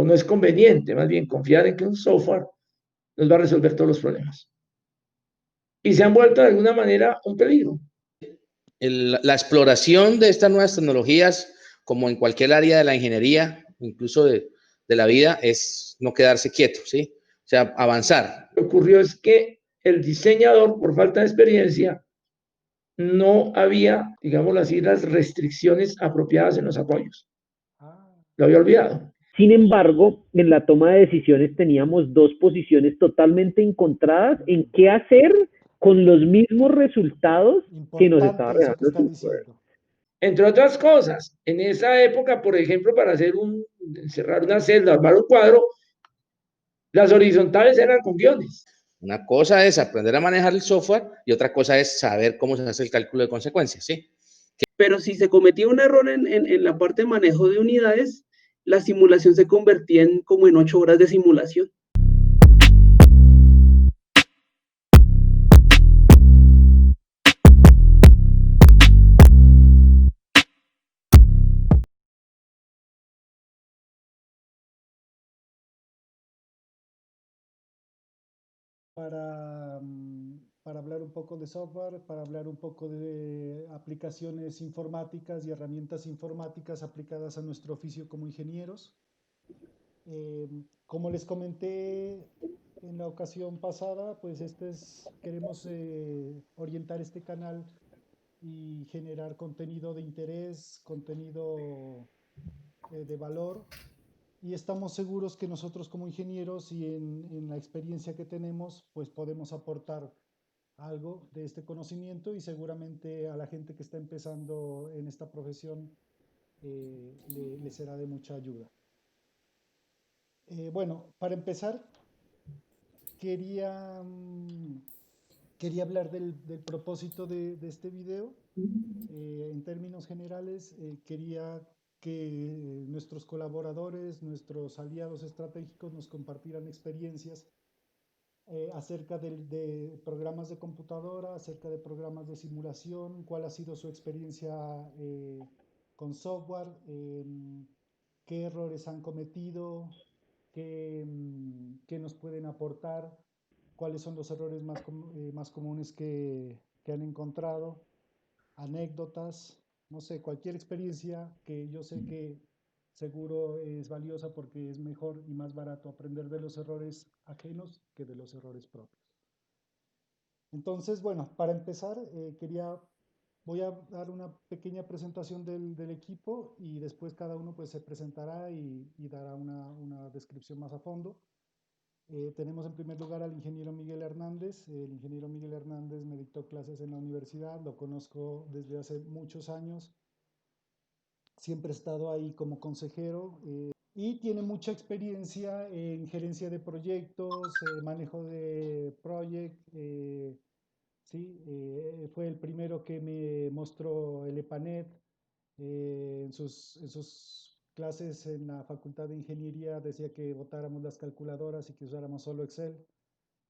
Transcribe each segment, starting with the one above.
no es conveniente, más bien confiar en que un software nos va a resolver todos los problemas. Y se han vuelto de alguna manera un peligro. La exploración de estas nuevas tecnologías, como en cualquier área de la ingeniería, incluso de la vida, es no quedarse quieto, ¿sí? O sea, avanzar. Lo que ocurrió es que el diseñador, por falta de experiencia, no había, digámoslo así, las restricciones apropiadas en los apoyos. Lo había olvidado. Sin embargo, en la toma de decisiones teníamos dos posiciones totalmente encontradas en qué hacer con los mismos resultados que nos estaba Importante eso que dejando está el software. diciendo. Entre otras cosas, en esa época, por ejemplo, para cerrar una celda, armar un cuadro, las horizontales eran con guiones. Una cosa es aprender a manejar el software y otra cosa es saber cómo se hace el cálculo de consecuencias, ¿sí? Pero si se cometía un error en la parte de manejo de unidades, la simulación se convertía en como en 8 horas de simulación. Para hablar un poco de software, para hablar un poco de aplicaciones informáticas y herramientas informáticas aplicadas a nuestro oficio como ingenieros. Como les comenté en la ocasión pasada, pues queremos orientar este canal y generar contenido de interés, contenido de valor. Y estamos seguros que nosotros como ingenieros y en la experiencia que tenemos, pues podemos aportar algo de este conocimiento y seguramente a la gente que está empezando en esta profesión le será de mucha ayuda. Bueno, para empezar, quería, quería hablar del propósito de este video. En términos generales, quería que nuestros colaboradores, nuestros aliados estratégicos nos compartieran experiencias acerca de programas de computadora, acerca de programas de simulación, cuál ha sido su experiencia con software, qué errores han cometido, qué nos pueden aportar, cuáles son los errores más comunes que han encontrado, anécdotas, no sé, cualquier experiencia que yo sé que seguro es valiosa porque es mejor y más barato aprender de los errores ajenos que de los errores propios. Entonces, bueno, para empezar, voy a dar una pequeña presentación del equipo y después cada uno pues se presentará y dará una descripción más a fondo. Tenemos en primer lugar al ingeniero Miguel Hernández. El ingeniero Miguel Hernández me dictó clases en la universidad, lo conozco desde hace muchos años. Siempre he estado ahí como consejero y tiene mucha experiencia en gerencia de proyectos, manejo de proyectos. Sí, fue el primero que me mostró el EPANET. En sus clases en la Facultad de Ingeniería decía que botáramos las calculadoras y que usáramos solo Excel.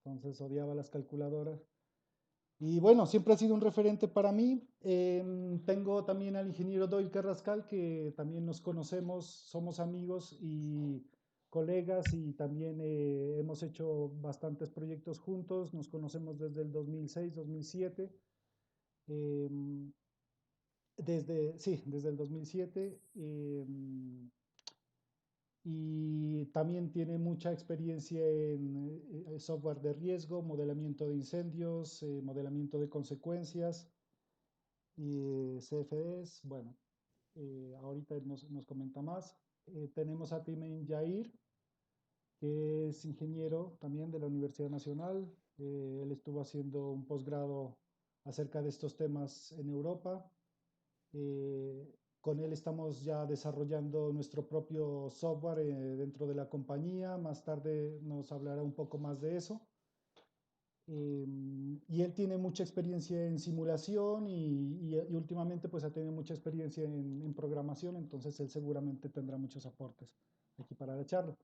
Entonces odiaba las calculadoras. Y bueno, siempre ha sido un referente para mí. Tengo también al ingeniero Doyle Carrascal, que también nos conocemos, somos amigos y colegas y también hemos hecho bastantes proyectos juntos. Nos conocemos desde el 2006, 2007. Desde el 2007. Y también tiene mucha experiencia en software de riesgo, modelamiento de incendios, modelamiento de consecuencias y CFDs. Bueno, ahorita nos comenta más. Tenemos a Timen Yair, que es ingeniero también de la Universidad Nacional. Él estuvo haciendo un posgrado acerca de estos temas en Europa. Con él estamos ya desarrollando nuestro propio software dentro de la compañía. Más tarde nos hablará un poco más de eso. Y él tiene mucha experiencia en simulación y últimamente pues ha tenido mucha experiencia en programación, entonces él seguramente tendrá muchos aportes aquí para la charla.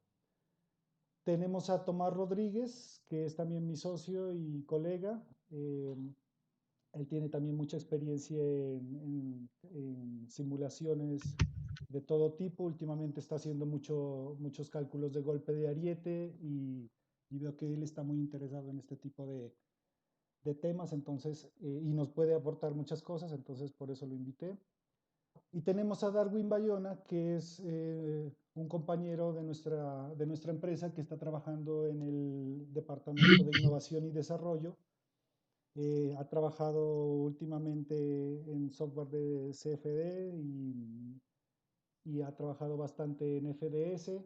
Tenemos a Tomás Rodríguez, que es también mi socio y colega. Él tiene también mucha experiencia en simulaciones de todo tipo. Últimamente está haciendo muchos cálculos de golpe de ariete y veo que él está muy interesado en este tipo de temas, entonces, y nos puede aportar muchas cosas, entonces por eso lo invité. Y tenemos a Darwin Bayona, que es un compañero de nuestra empresa que está trabajando en el Departamento de Innovación y Desarrollo. Ha trabajado últimamente en software de CFD y ha trabajado bastante en FDS.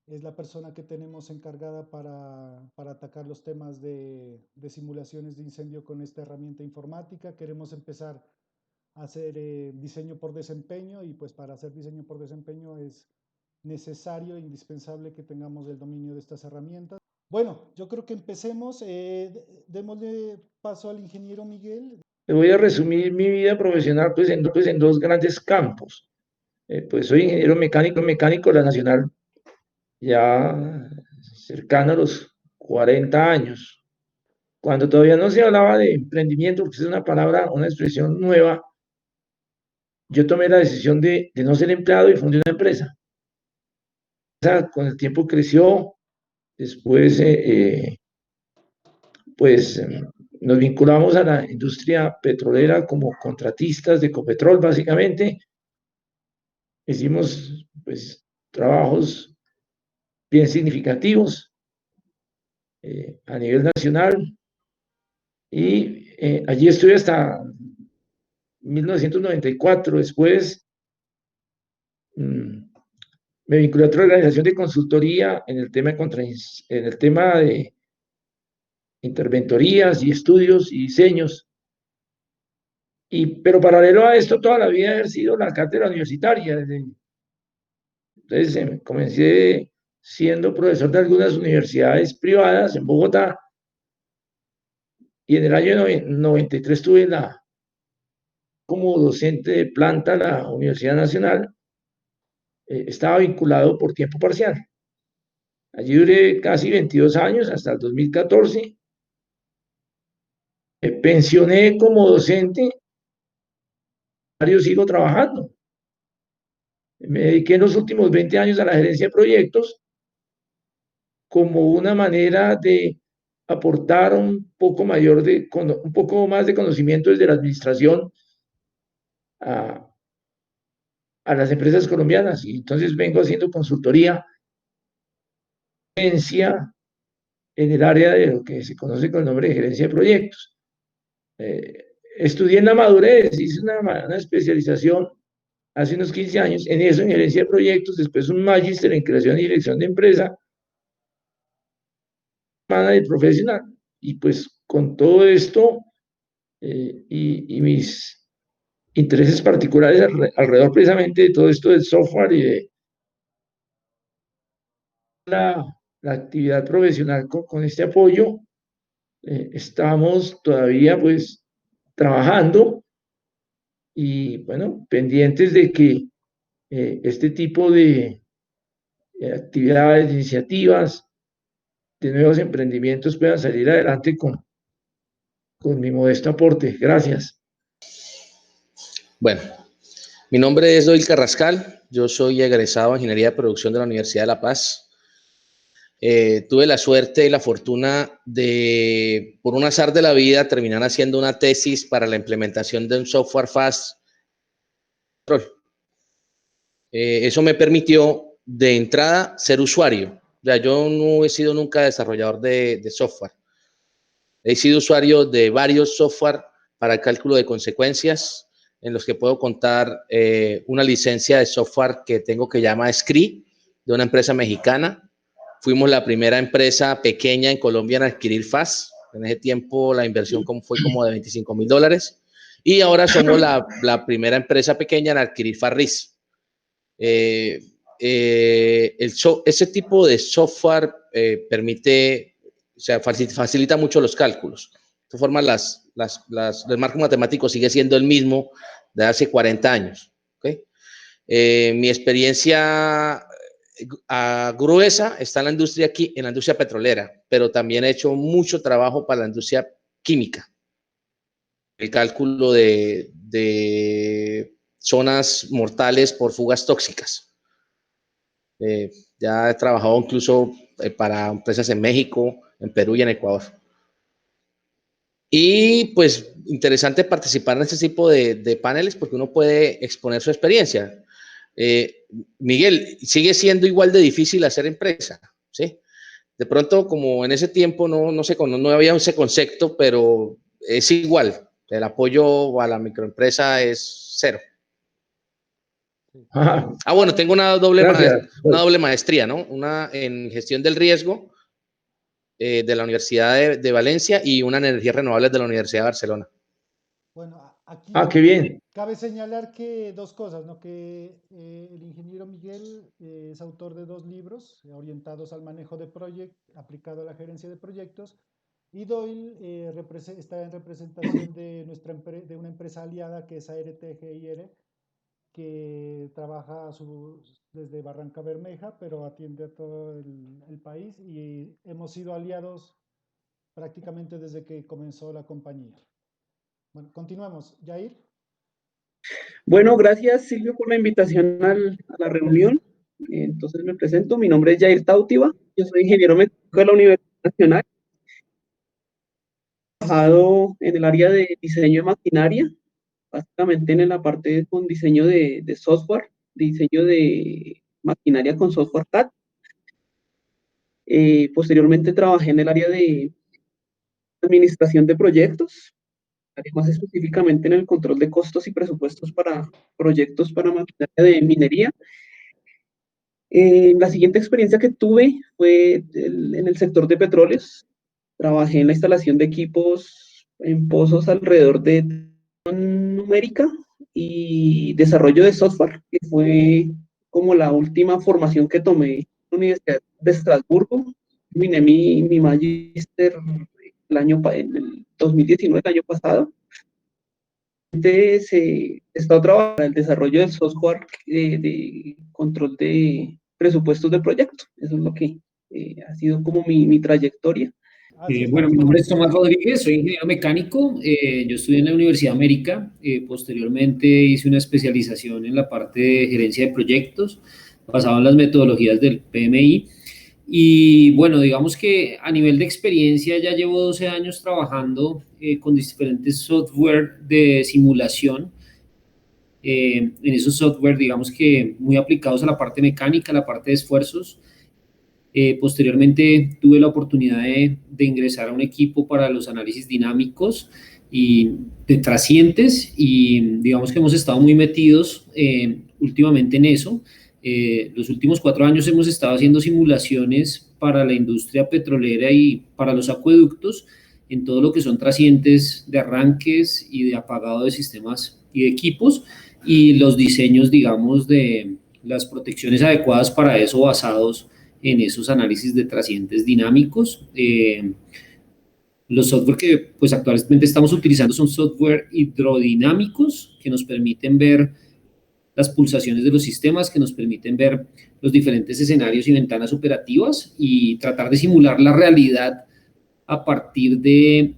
Es la persona que tenemos encargada para atacar los temas de simulaciones de incendio con esta herramienta informática. Queremos empezar a hacer diseño por desempeño, y pues para hacer diseño por desempeño es necesario e indispensable que tengamos el dominio de estas herramientas. Bueno, yo creo que empecemos. Démosle paso al ingeniero Miguel. Le voy a resumir mi vida profesional pues en dos grandes campos. Pues soy ingeniero mecánico de la Nacional, ya cercano a los 40 años. Cuando todavía no se hablaba de emprendimiento, porque es una palabra, una expresión nueva, yo tomé la decisión de no ser empleado y fundé una empresa. Con el tiempo creció, después pues nos vinculamos a la industria petrolera como contratistas de Ecopetrol, básicamente. Hicimos pues trabajos bien significativos a nivel nacional, y allí estuve hasta 1994. Después me vinculé a otra organización de consultoría en el tema de interventorías y estudios y diseños. Pero paralelo a esto, toda la vida he sido la cátedra universitaria. Entonces comencé siendo profesor de algunas universidades privadas en Bogotá, y en el año 93 estuve como docente de planta a la Universidad Nacional. Estaba vinculado por tiempo parcial. Allí duré casi 22 años, hasta el 2014. Pensioné como docente, sigo trabajando. Me dediqué en los últimos 20 años a la gerencia de proyectos como una manera de aportar un poco más de conocimiento desde la administración a las empresas colombianas. Y entonces vengo haciendo consultoría en el área de lo que se conoce con el nombre de gerencia de proyectos. Estudié en la madurez, hice una especialización hace unos 15 años en eso, en gerencia de proyectos, después un magíster en creación y dirección de empresa, manager profesional. Y pues con todo esto y mis intereses particulares alrededor precisamente de todo esto del software y de la actividad profesional con este apoyo, estamos todavía pues trabajando y bueno, pendientes de que este tipo de actividades, de iniciativas, de nuevos emprendimientos puedan salir adelante con mi modesto aporte. Gracias. Bueno, mi nombre es Doyle Carrascal, yo soy egresado de Ingeniería de Producción de la Universidad de La Paz. Tuve la suerte y la fortuna de, por un azar de la vida, terminar haciendo una tesis para la implementación de un software fast. Eso me permitió de entrada ser usuario. O sea, yo no he sido nunca desarrollador de software. He sido usuario de varios software para cálculo de consecuencias, en los que puedo contar una licencia de software que tengo que llama Scri, de una empresa mexicana. Fuimos la primera empresa pequeña en Colombia en adquirir FAS. En ese tiempo la inversión fue como de $25,000. Y ahora somos la primera empresa pequeña en adquirir FARRIS. Ese tipo de software permite, o sea, facilita mucho los cálculos. De todas formas, el marco matemático sigue siendo el mismo de hace 40 años. ¿Okay? Mi experiencia gruesa está en la industria petrolera, pero también he hecho mucho trabajo para la industria química. El cálculo de zonas mortales por fugas tóxicas. Ya he trabajado incluso para empresas en México, en Perú y en Ecuador. Y pues interesante participar en este tipo de paneles porque uno puede exponer su experiencia. Miguel, sigue siendo igual de difícil hacer empresa, ¿sí? De pronto, como en ese tiempo no había ese concepto, pero es igual. El apoyo a la microempresa es cero. Bueno, tengo una doble maestría, ¿no? Una en gestión del riesgo de la Universidad de Valencia y una en energías renovables de la Universidad de Barcelona. Bueno, aquí qué bien. cabe señalar que dos cosas, ¿no? Que el ingeniero Miguel es autor de 2 libros orientados al manejo de proyectos, aplicado a la gerencia de proyectos, y Doyle está en representación de de una empresa aliada que es ARTGIR, que trabaja desde Barranca Bermeja, pero atiende a todo el país, y hemos sido aliados prácticamente desde que comenzó la compañía. Bueno, continuamos. Jair. Bueno, gracias Silvio por la invitación a la reunión. Entonces me presento, mi nombre es Jair Tautiva, yo soy ingeniero mecánico de la Universidad Nacional. He trabajado en el área de diseño de maquinaria, básicamente en la parte con diseño de software, diseño de maquinaria con software CAD. Posteriormente trabajé en el área de administración de proyectos, más específicamente en el control de costos y presupuestos para proyectos para maquinaria de minería. La siguiente experiencia que tuve fue en el sector de petróleos. Trabajé en la instalación de equipos en pozos alrededor de numérica y desarrollo de software, que fue como la última formación que tomé en la Universidad de Estrasburgo. Terminé mi magíster en el 2019, el año pasado. He estado trabajando en el desarrollo del software de control de presupuestos de proyectos. Eso es lo que ha sido como mi trayectoria. Bueno, mi nombre es Tomás Rodríguez, soy ingeniero mecánico. Yo estudié en la Universidad de América. Posteriormente hice una especialización en la parte de gerencia de proyectos, basado en las metodologías del PMI. Y bueno, digamos que a nivel de experiencia ya llevo 12 años trabajando con diferentes software de simulación. En esos software, digamos que muy aplicados a la parte mecánica, a la parte de esfuerzos. Posteriormente tuve la oportunidad de ingresar a un equipo para los análisis dinámicos y de trascientes, y digamos que hemos estado muy metidos últimamente en eso. Los últimos 4 años hemos estado haciendo simulaciones para la industria petrolera y para los acueductos en todo lo que son trascientes de arranques y de apagado de sistemas y de equipos, y los diseños, digamos, de las protecciones adecuadas para eso basados en esos análisis de trascientes dinámicos. Los software que pues actualmente estamos utilizando son software hidrodinámicos que nos permiten ver las pulsaciones de los sistemas, que nos permiten ver los diferentes escenarios y ventanas operativas y tratar de simular la realidad a partir de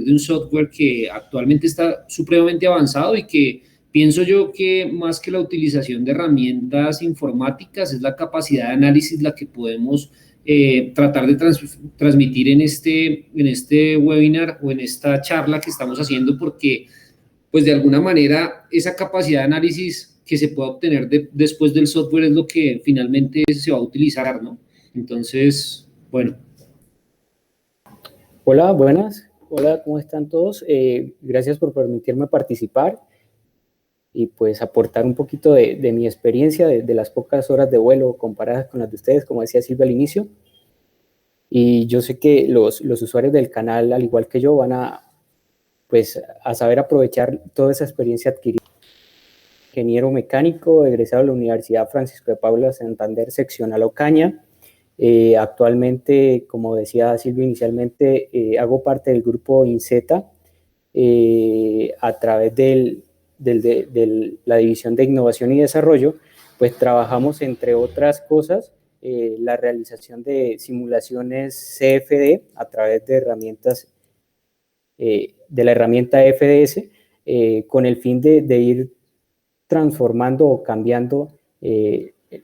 un software que actualmente está supremamente avanzado y que pienso yo que más que la utilización de herramientas informáticas es la capacidad de análisis la que podemos tratar de transmitir en este webinar o en esta charla que estamos haciendo, porque pues de alguna manera esa capacidad de análisis que se puede obtener después del software es lo que finalmente se va a utilizar, ¿no? Entonces, bueno. Hola, buenas. Hola, ¿cómo están todos? Gracias por permitirme participar y pues aportar un poquito de mi experiencia, de las pocas horas de vuelo comparadas con las de ustedes, como decía Silvia al inicio. Y yo sé que los usuarios del canal, al igual que yo, van a saber aprovechar toda esa experiencia adquirida. Ingeniero mecánico, egresado de la Universidad Francisco de Paula Santander, seccional Ocaña. Actualmente, como decía Silvia inicialmente, hago parte del grupo INCETA a través de la División de Innovación y Desarrollo. Pues trabajamos, entre otras cosas, la realización de simulaciones CFD a través de herramientas de la herramienta FDS, con el fin de ir transformando o cambiando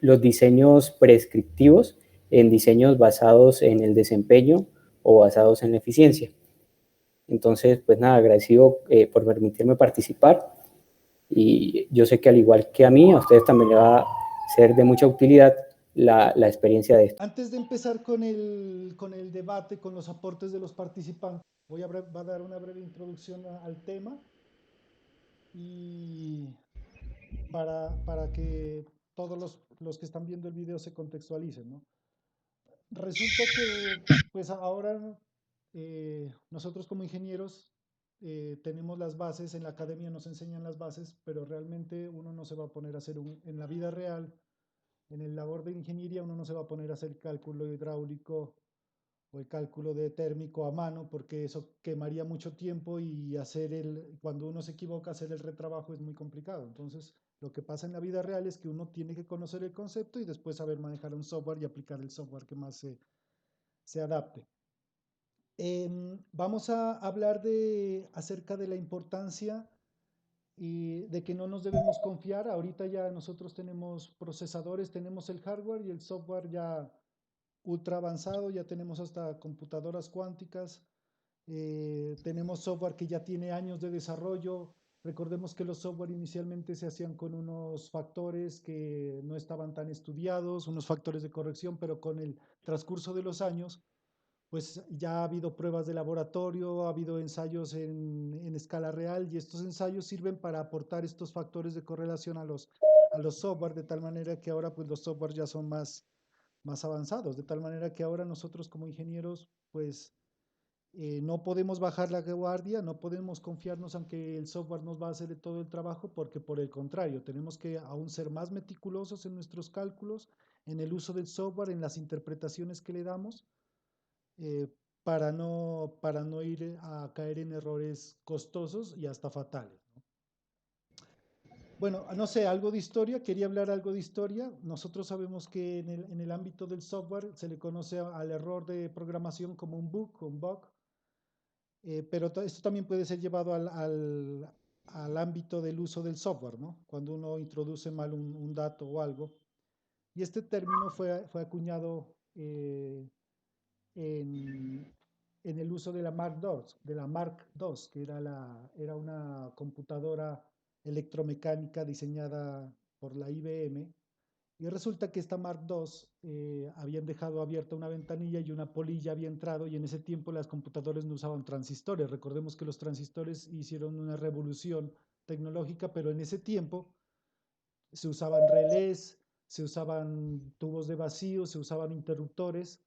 los diseños prescriptivos en diseños basados en el desempeño o basados en la eficiencia. Entonces, pues nada, agradecido por permitirme participar, y yo sé que al igual que a mí, a ustedes también les va a ser de mucha utilidad la experiencia de esto. Antes de empezar con el debate, con los aportes de los participantes, voy a dar una breve introducción al tema y para que todos los que están viendo el video se contextualicen, ¿no? Resulta que, pues ahora nosotros como ingenieros tenemos las bases, en la academia nos enseñan las bases, pero realmente uno no se va a poner a hacer en la vida real, en el labor de ingeniería, uno no se va a poner a hacer cálculo hidráulico o el cálculo de térmico a mano, porque eso quemaría mucho tiempo y cuando uno se equivoca, hacer el retrabajo es muy complicado. Entonces, lo que pasa en la vida real es que uno tiene que conocer el concepto y después saber manejar un software y aplicar el software que más se adapte. Vamos a hablar acerca de la importancia y de que no nos debemos confiar. Ahorita ya nosotros tenemos procesadores, tenemos el hardware y el software ya ultra avanzado, ya tenemos hasta computadoras cuánticas, tenemos software que ya tiene años de desarrollo. Recordemos que los software inicialmente se hacían con unos factores que no estaban tan estudiados, unos factores de corrección, pero con el transcurso de los años, pues ya ha habido pruebas de laboratorio, ha habido ensayos en escala real, y estos ensayos sirven para aportar estos factores de correlación a los software, de tal manera que ahora pues los software ya son más avanzados, de tal manera que ahora nosotros como ingenieros pues no podemos bajar la guardia, no podemos confiarnos aunque el software nos va a hacer todo el trabajo, porque por el contrario, tenemos que aún ser más meticulosos en nuestros cálculos, en el uso del software, en las interpretaciones que le damos, eh, para no ir a caer en errores costosos y hasta fatales. Bueno, no sé, algo de historia, quería hablar algo de historia. Nosotros sabemos que en el ámbito del software se le conoce al error de programación como un bug, pero esto también puede ser llevado al ámbito del uso del software, ¿no? Cuando uno introduce mal un dato o algo. Y este término fue acuñado en, en el uso de la Mark II, que era una computadora electromecánica diseñada por la IBM. Y resulta que esta Mark II habían dejado abierta una ventanilla y una polilla había entrado, y en ese tiempo las computadoras no usaban transistores. Recordemos que los transistores hicieron una revolución tecnológica, pero en ese tiempo se usaban relés, se usaban tubos de vacío, se usaban interruptores,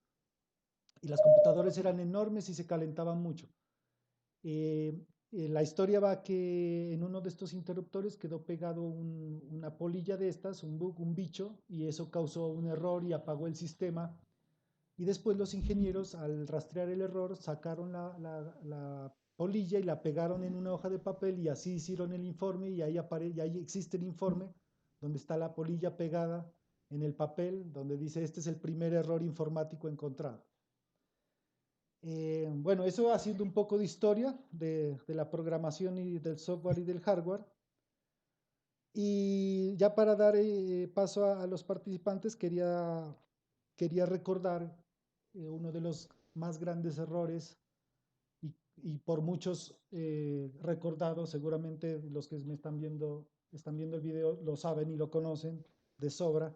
y las computadoras eran enormes y se calentaban mucho. Eh, la historia va que en uno de estos interruptores quedó pegado una polilla de estas, un bug, un bicho, y eso causó un error y apagó el sistema. Y después los ingenieros, al rastrear el error, sacaron la polilla y la pegaron en una hoja de papel, y así hicieron el informe, y ahí existe el informe donde está la polilla pegada en el papel, donde dice: este es el primer error informático encontrado. Bueno, eso haciendo un poco de historia de la programación y del software y del hardware. Y ya para dar paso a los participantes, quería recordar uno de los más grandes errores, y por muchos recordados, seguramente los que me están viendo el video lo saben y lo conocen de sobra,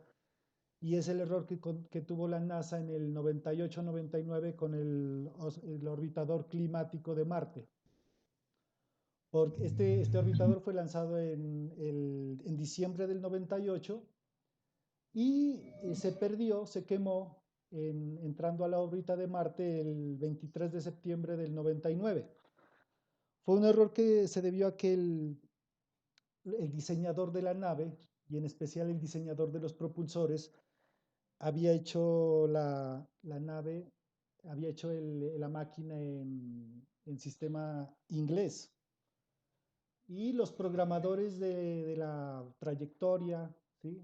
y es el error que tuvo la NASA en el 98-99 con el orbitador climático de Marte. Porque este orbitador fue lanzado en diciembre del 98, y se perdió, se quemó entrando a la órbita de Marte el 23 de septiembre del 99. Fue un error que se debió a que el diseñador de la nave, y en especial el diseñador de los propulsores, había hecho la nave, había hecho la máquina en sistema inglés. Y los programadores de la trayectoria, ¿sí?,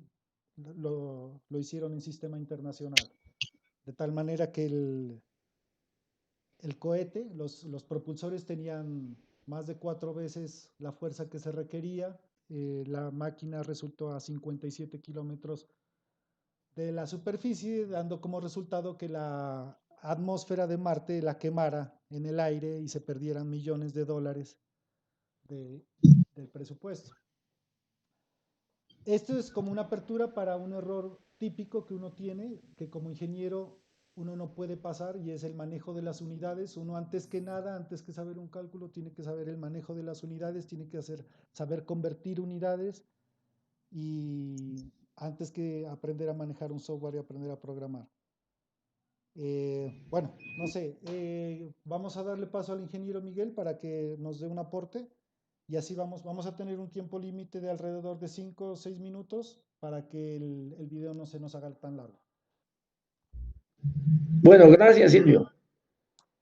lo hicieron en sistema internacional. De tal manera que el cohete, los propulsores tenían más de 4 veces la fuerza que se requería. la máquina resultó a 57 kilómetros de la superficie, dando como resultado que la atmósfera de Marte la quemara en el aire y se perdieran millones de dólares del presupuesto. Esto es como una apertura para un error típico que uno tiene, que como ingeniero uno no puede pasar, y es el manejo de las unidades. Uno antes que nada, antes que saber un cálculo, tiene que saber el manejo de las unidades, tiene que saber convertir unidades, y antes que aprender a manejar un software y aprender a programar. Bueno, no sé, vamos a darle paso al ingeniero Miguel para que nos dé un aporte, y así vamos a tener un tiempo límite de alrededor de 5 o 6 minutos para que el video no se nos haga tan largo. Bueno, gracias, Silvio.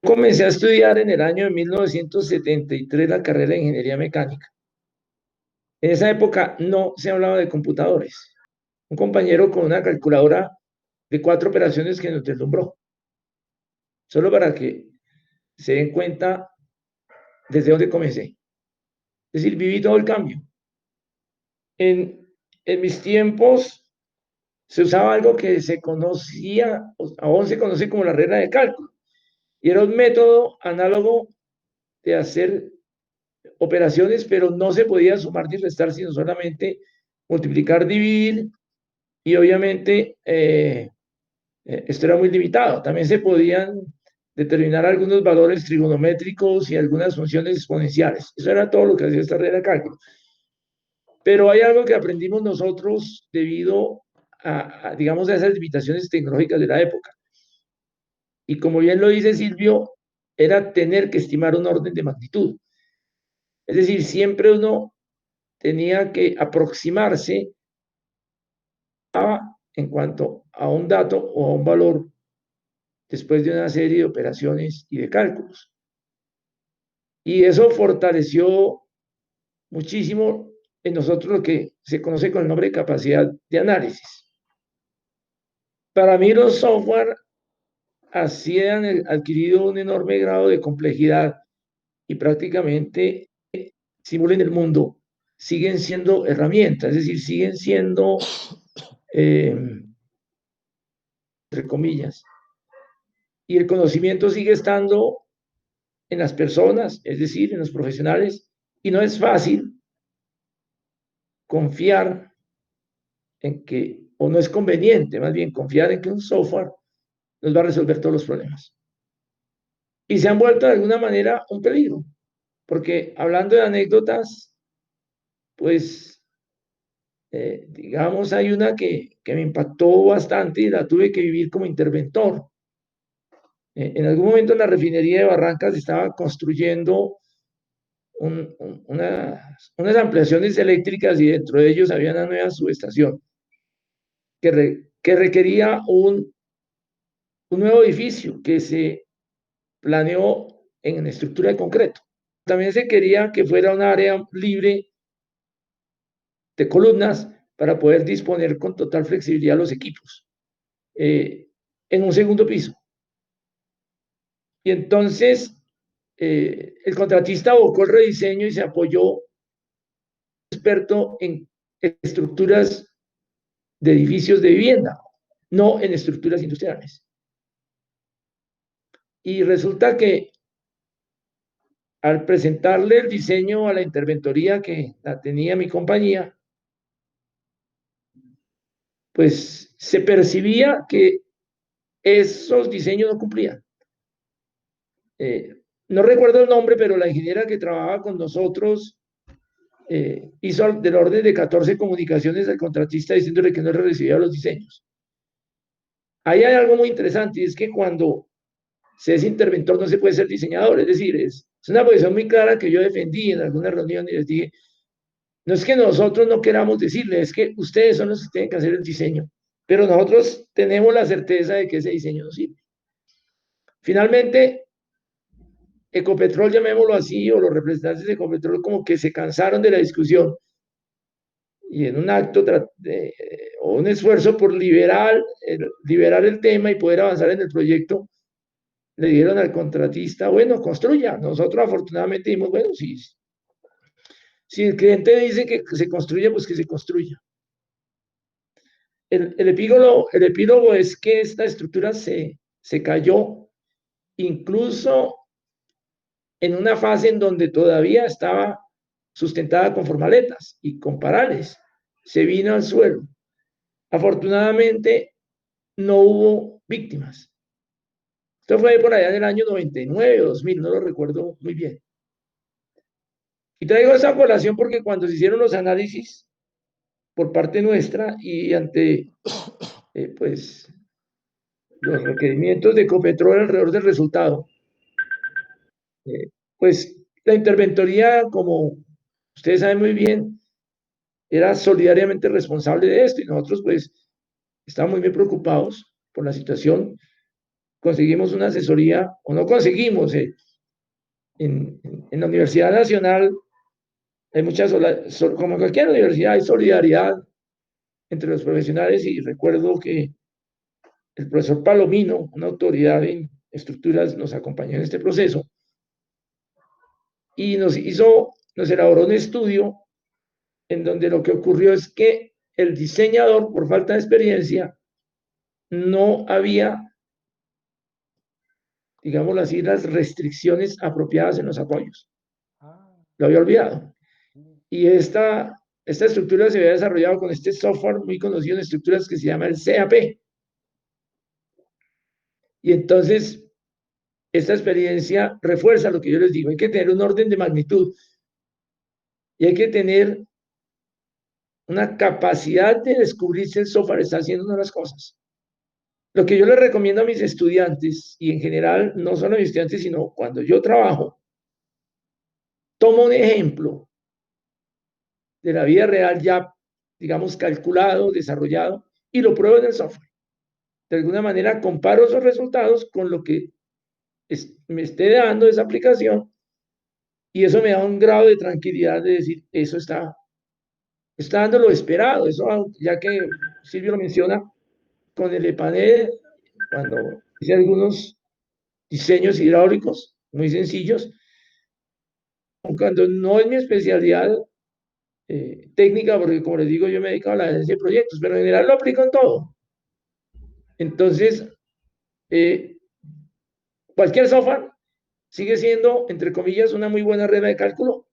Comencé a estudiar en el año de 1973 la carrera de ingeniería mecánica. En esa época no se hablaba de computadores. Un compañero con una calculadora de 4 operaciones que nos deslumbró. Solo para que se den cuenta desde dónde comencé. Es decir, viví todo el cambio. En mis tiempos se usaba algo que se conocía, aún se conoce como la regla de cálculo, y era un método análogo de hacer operaciones, pero no se podía sumar ni restar, sino solamente multiplicar, dividir, y obviamente esto era muy limitado. También se podían determinar algunos valores trigonométricos y algunas funciones exponenciales. Eso era todo lo que hacía esta regla de cálculo. Pero hay algo que aprendimos nosotros debido digamos, a esas limitaciones tecnológicas de la época. Y como bien lo dice Silvio, era tener que estimar un orden de magnitud. Es decir, siempre uno tenía que aproximarse en cuanto a un dato o a un valor después de una serie de operaciones y de cálculos. Y eso fortaleció muchísimo en nosotros lo que se conoce con el nombre de capacidad de análisis. Para mí los software así han adquirido un enorme grado de complejidad y prácticamente simulen el mundo, siguen siendo herramientas, es decir, siguen siendo, entre comillas, y el conocimiento sigue estando en las personas, es decir, en los profesionales, y no es fácil confiar en que, o no es conveniente, más bien confiar en que un software nos va a resolver todos los problemas. Y se han vuelto de alguna manera un peligro, porque hablando de anécdotas, pues, digamos, hay una que me impactó bastante y la tuve que vivir como interventor. En algún momento en la refinería de Barrancas estaba construyendo unas ampliaciones eléctricas, y dentro de ellos había una nueva subestación que requería un nuevo edificio que se planeó en estructura de concreto. También se quería que fuera un área libre de columnas para poder disponer con total flexibilidad los equipos en un segundo piso. Y entonces el contratista abocó el rediseño y se apoyó experto en estructuras de edificios de vivienda, no en estructuras industriales. Y resulta que al presentarle el diseño a la interventoría que la tenía mi compañía, pues se percibía que esos diseños no cumplían. No recuerdo el nombre, pero la ingeniera que trabajaba con nosotros hizo del orden de 14 comunicaciones al contratista diciéndole que no le recibía los diseños. Ahí hay algo muy interesante, y es que cuando se es interventor no se puede ser diseñador, es decir, es una posición muy clara que yo defendí en alguna reunión y les dije, no es que nosotros no queramos decirle, es que ustedes son los que tienen que hacer el diseño, pero nosotros tenemos la certeza de que ese diseño no sirve. Finalmente, Ecopetrol, llamémoslo así, o los representantes de Ecopetrol, como que se cansaron de la discusión, y en un acto o un esfuerzo por liberar el tema y poder avanzar en el proyecto, le dieron al contratista, bueno, construya. Nosotros afortunadamente dijimos, bueno, Si el cliente dice que se construye, pues que se construya. El epílogo es que esta estructura se cayó incluso en una fase en donde todavía estaba sustentada con formaletas y con parales. Se vino al suelo. Afortunadamente, no hubo víctimas. Esto fue por allá en el año 99 o 2000, no lo recuerdo muy bien. Y traigo esa colación porque cuando se hicieron los análisis por parte nuestra y ante pues los requerimientos de Ecopetrol alrededor del resultado, pues la interventoría, como ustedes saben muy bien, era solidariamente responsable de esto y nosotros pues estábamos muy preocupados por la situación. Conseguimos una asesoría, o no conseguimos, en la Universidad Nacional hay muchas, como en cualquier universidad, hay solidaridad entre los profesionales y recuerdo que el profesor Palomino, una autoridad en estructuras, nos acompañó en este proceso y nos elaboró un estudio en donde lo que ocurrió es que el diseñador, por falta de experiencia, no había, digámoslo así, las restricciones apropiadas en los apoyos. Lo había olvidado. Y esta estructura se había desarrollado con este software muy conocido en estructuras que se llama el CAP. Y entonces, esta experiencia refuerza lo que yo les digo. Hay que tener un orden de magnitud y hay que tener una capacidad de descubrir si el software está haciendo una de las cosas. Lo que yo les recomiendo a mis estudiantes, y en general, no solo a mis estudiantes, sino cuando yo trabajo, tomo un ejemplo de la vida real ya, digamos, calculado, desarrollado, y lo pruebo en el software. De alguna manera comparo esos resultados con lo que me esté dando esa aplicación y eso me da un grado de tranquilidad de decir, eso está dando lo esperado. Eso, ya que Silvio lo menciona, con el EPANEL, cuando hice algunos diseños hidráulicos muy sencillos, cuando no es mi especialidad técnica, porque como les digo, yo me he dedicado a la gerencia de proyectos, pero en general lo aplico en todo. Entonces, cualquier software sigue siendo, entre comillas, una muy buena regla de cálculo,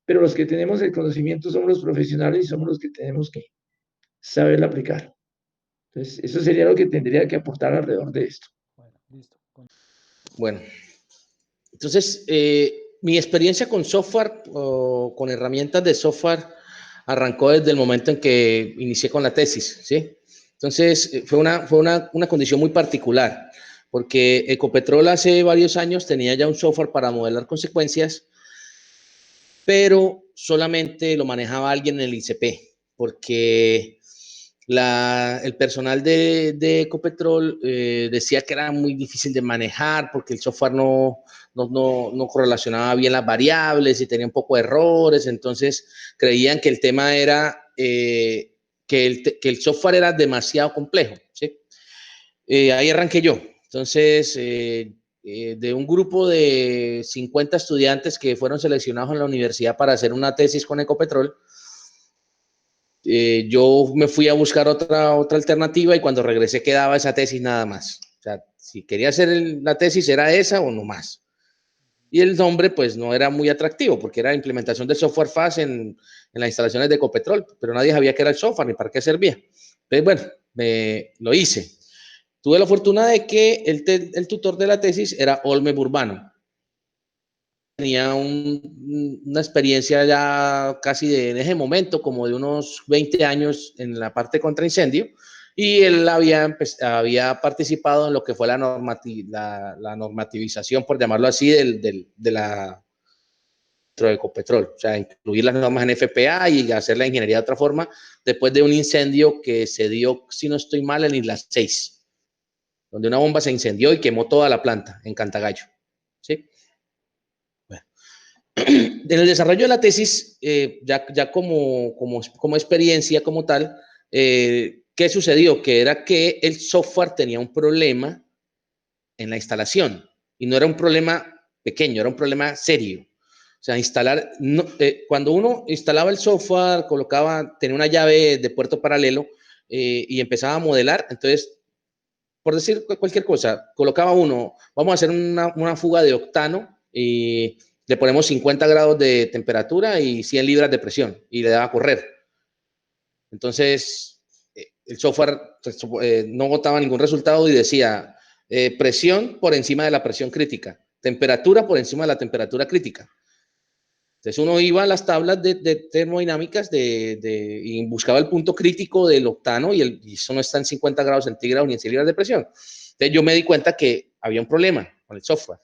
pero los que tenemos el conocimiento somos los profesionales y somos los que tenemos que saberla aplicar. Entonces, eso sería lo que tendría que aportar alrededor de esto. Bueno, listo. Bueno, entonces, mi experiencia con software o con herramientas de software arrancó desde el momento en que inicié con la tesis, ¿sí? Entonces, fue una condición muy particular, porque Ecopetrol hace varios años tenía ya un software para modelar consecuencias, pero solamente lo manejaba alguien en el ICP, porque el personal de Ecopetrol decía que era muy difícil de manejar porque el software no correlacionaba bien las variables y tenía un poco de errores, entonces creían que el tema era que el software era demasiado complejo, ¿sí? Ahí arranqué yo. Entonces, de un grupo de 50 estudiantes que fueron seleccionados en la universidad para hacer una tesis con Ecopetrol, yo me fui a buscar otra alternativa y cuando regresé quedaba esa tesis nada más. O sea, si quería hacer la tesis era esa o no más. Y el nombre pues no era muy atractivo porque era implementación del software FAS en las instalaciones de Ecopetrol, pero nadie sabía qué era el software ni para qué servía. Entonces, bueno, lo hice. Tuve la fortuna de que el tutor de la tesis era Olme Burbano. Tenía una experiencia ya casi en ese momento, como de unos 20 años en la parte contra incendio, y él había participado en lo que fue la normativización, por llamarlo así, de la de Ecopetrol, o sea, incluir las normas en FPA y hacer la ingeniería de otra forma, después de un incendio que se dio, si no estoy mal, en Isla 6, donde una bomba se incendió y quemó toda la planta en Cantagallo, ¿sí? En el desarrollo de la tesis, ya como experiencia como tal, ¿qué sucedió? Que era que el software tenía un problema en la instalación y no era un problema pequeño, era un problema serio. O sea, instalar, no, cuando uno instalaba el software, tenía una llave de puerto paralelo y empezaba a modelar, entonces, por decir cualquier cosa, colocaba uno, vamos a hacer una fuga de octano y le ponemos 50 grados de temperatura y 100 libras de presión y le daba a correr. Entonces, el software no botaba ningún resultado y decía presión por encima de la presión crítica, temperatura por encima de la temperatura crítica. Entonces uno iba a las tablas de termodinámicas y buscaba el punto crítico del octano y eso no está en 50 grados centígrados ni en 100 libras de presión. Entonces yo me di cuenta que había un problema con el software.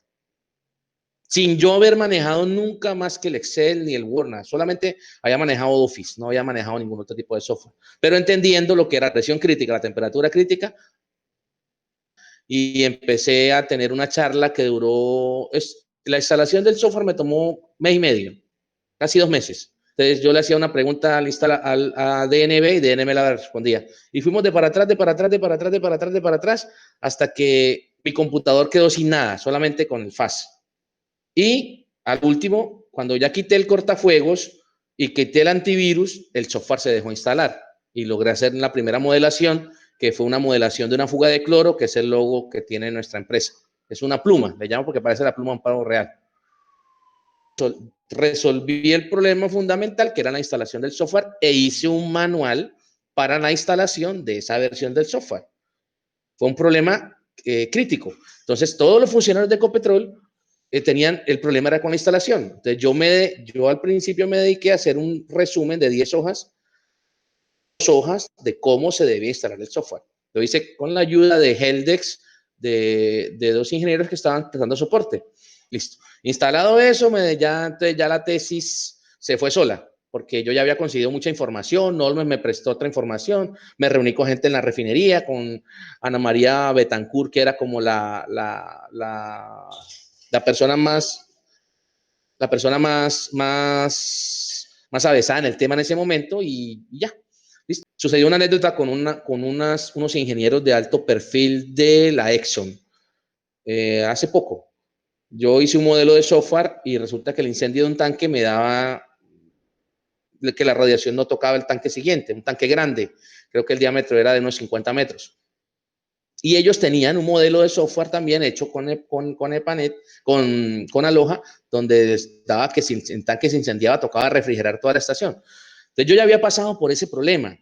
Sin yo haber manejado nunca más que el Excel ni el Word, solamente había manejado Office, no había manejado ningún otro tipo de software. Pero entendiendo lo que era presión crítica, la temperatura crítica, y empecé a tener una charla que duró, la instalación del software me tomó mes y medio. Casi 2 meses. Entonces yo le hacía una pregunta a DNB y DNB la respondía. Y fuimos de para atrás, hasta que mi computador quedó sin nada, solamente con el FAS. Y al último, cuando ya quité el cortafuegos y quité el antivirus, el software se dejó instalar. Y logré hacer la primera modelación, que fue una modelación de una fuga de cloro, que es el logo que tiene nuestra empresa. Es una pluma, le llamo porque parece la pluma de un pavo real. Resolví el problema fundamental, que era la instalación del software, e hice un manual para la instalación de esa versión del software. Fue un problema crítico. Entonces, todos los funcionarios de Ecopetrol tenían, el problema era con la instalación. Entonces, yo al principio me dediqué a hacer un resumen de 10 hojas de cómo se debía instalar el software. Lo hice con la ayuda de Heldex, de 2 ingenieros que estaban prestando soporte. Listo. Instalado eso, ya la tesis se fue sola, porque yo ya había conseguido mucha información, Olmes me prestó otra información, me reuní con gente en la refinería, con Ana María Betancourt, que era como la persona más avesada en el tema en ese momento, y ya. ¿Listo? Sucedió una anécdota con unos ingenieros de alto perfil de la Exxon hace poco. Yo hice un modelo de software y resulta que el incendio de un tanque me daba que la radiación no tocaba el tanque siguiente, un tanque grande. Creo que el diámetro era de unos 50 metros. Y ellos tenían un modelo de software también hecho con Epanet, con Aloha, donde daba que si el tanque se incendiaba, tocaba refrigerar toda la estación. Entonces yo ya había pasado por ese problema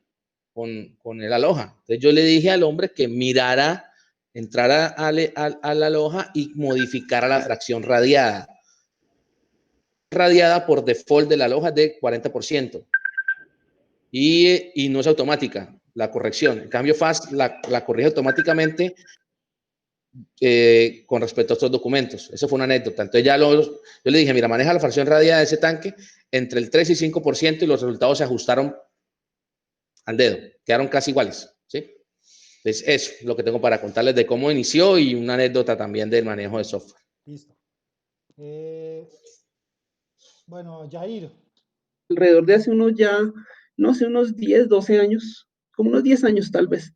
con el Aloha. Entonces yo le dije al hombre que entrara a la Aloha y modificara la fracción radiada. Radiada por default de la Aloha de 40%. Y no es automática la corrección. En cambio, FAST la corrige automáticamente con respecto a estos documentos. Eso fue una anécdota. Entonces yo le dije, mira, maneja la fracción radiada de ese tanque entre el 3 y 5% y los resultados se ajustaron al dedo. Quedaron casi iguales. ¿Sí? Entonces, eso es lo que tengo para contarles de cómo inició y una anécdota también del manejo de software. Listo. Bueno, Jair. Alrededor de hace unos ya, no sé, unos 10, 12 años, como unos 10 años tal vez,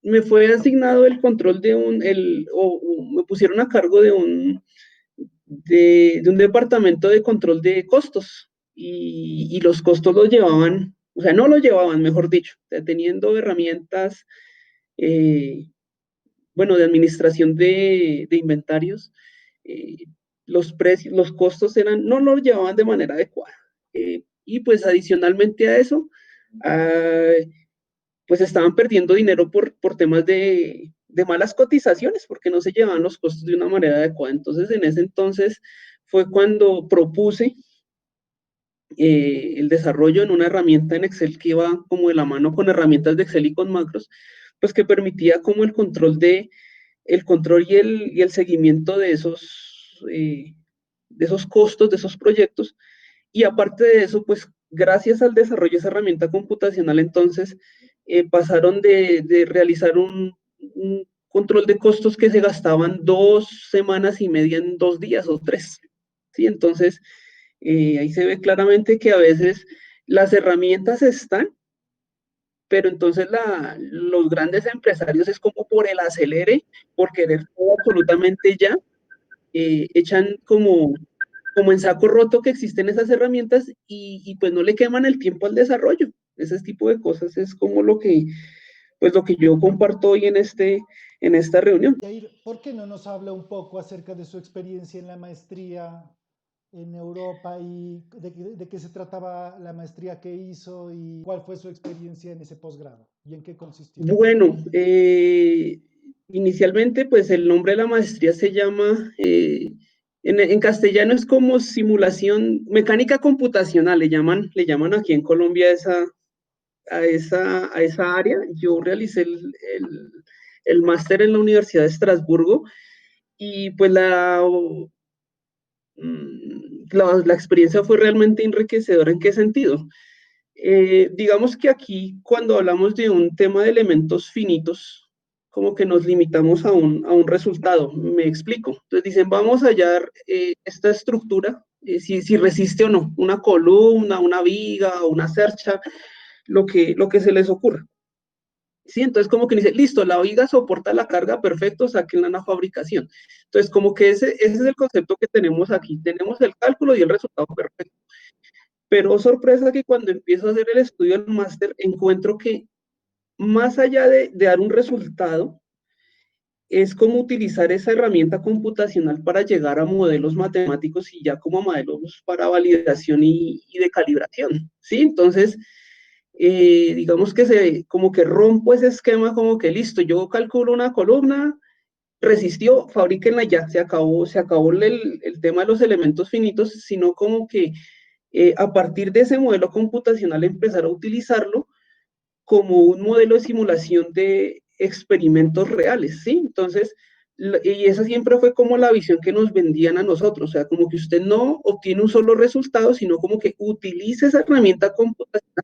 me fue asignado el control o me pusieron a cargo de un departamento de control de costos y los costos los llevaban, o sea, no los llevaban, mejor dicho, teniendo herramientas, bueno, de administración de inventarios, los precios, los costos no los llevaban de manera adecuada. Y pues adicionalmente a eso, pues estaban perdiendo dinero por temas de malas cotizaciones, porque no se llevaban los costos de una manera adecuada. Entonces, en ese entonces fue cuando propuse el desarrollo en una herramienta en Excel que iba como de la mano con herramientas de Excel y con macros, pues que permitía como el control y el seguimiento de esos costos, de esos proyectos. Y aparte de eso, pues gracias al desarrollo de esa herramienta computacional, entonces pasaron de realizar un control de costos que se gastaban 2 semanas y media en 2 días o 3. ¿Sí? Entonces, ahí se ve claramente que a veces las herramientas están, pero entonces los grandes empresarios es como por el acelere, por querer todo absolutamente ya, echan como como en saco roto que existen esas herramientas y pues no le queman el tiempo al desarrollo. Ese tipo de cosas es como pues lo que yo comparto hoy en esta reunión. Yair, ¿por qué no nos habla un poco acerca de su experiencia en la maestría en Europa y de qué se trataba la maestría que hizo y cuál fue su experiencia en ese posgrado y en qué consistió? Bueno, inicialmente pues el nombre de la maestría se llama, en castellano es como simulación, mecánica computacional, le llaman aquí en Colombia a esa área. Yo realicé el máster en la Universidad de Estrasburgo y pues la experiencia fue realmente enriquecedora. ¿En qué sentido? Digamos que aquí cuando hablamos de un tema de elementos finitos, como que nos limitamos a un resultado. Me explico. Entonces dicen, vamos a hallar esta estructura, si resiste o no, una columna, una viga, una cercha, lo que se les ocurra. Sí, entonces como que dice, listo, la viga soporta la carga, perfecto, sáquenla en la fabricación. Entonces como que ese es el concepto que tenemos aquí. Tenemos el cálculo y el resultado perfecto. Pero sorpresa que cuando empiezo a hacer el estudio del máster, encuentro que más allá de dar un resultado, es como utilizar esa herramienta computacional para llegar a modelos matemáticos y ya como modelos para validación y de calibración, ¿sí? Entonces, digamos que como que rompo ese esquema, como que listo, yo calculo una columna, resistió, fabríquenla ya, se acabó el tema de los elementos finitos, sino como que a partir de ese modelo computacional empezar a utilizarlo como un modelo de simulación de experimentos reales, ¿sí? Entonces, y esa siempre fue como la visión que nos vendían a nosotros, o sea, como que usted no obtiene un solo resultado, sino como que utilice esa herramienta computacional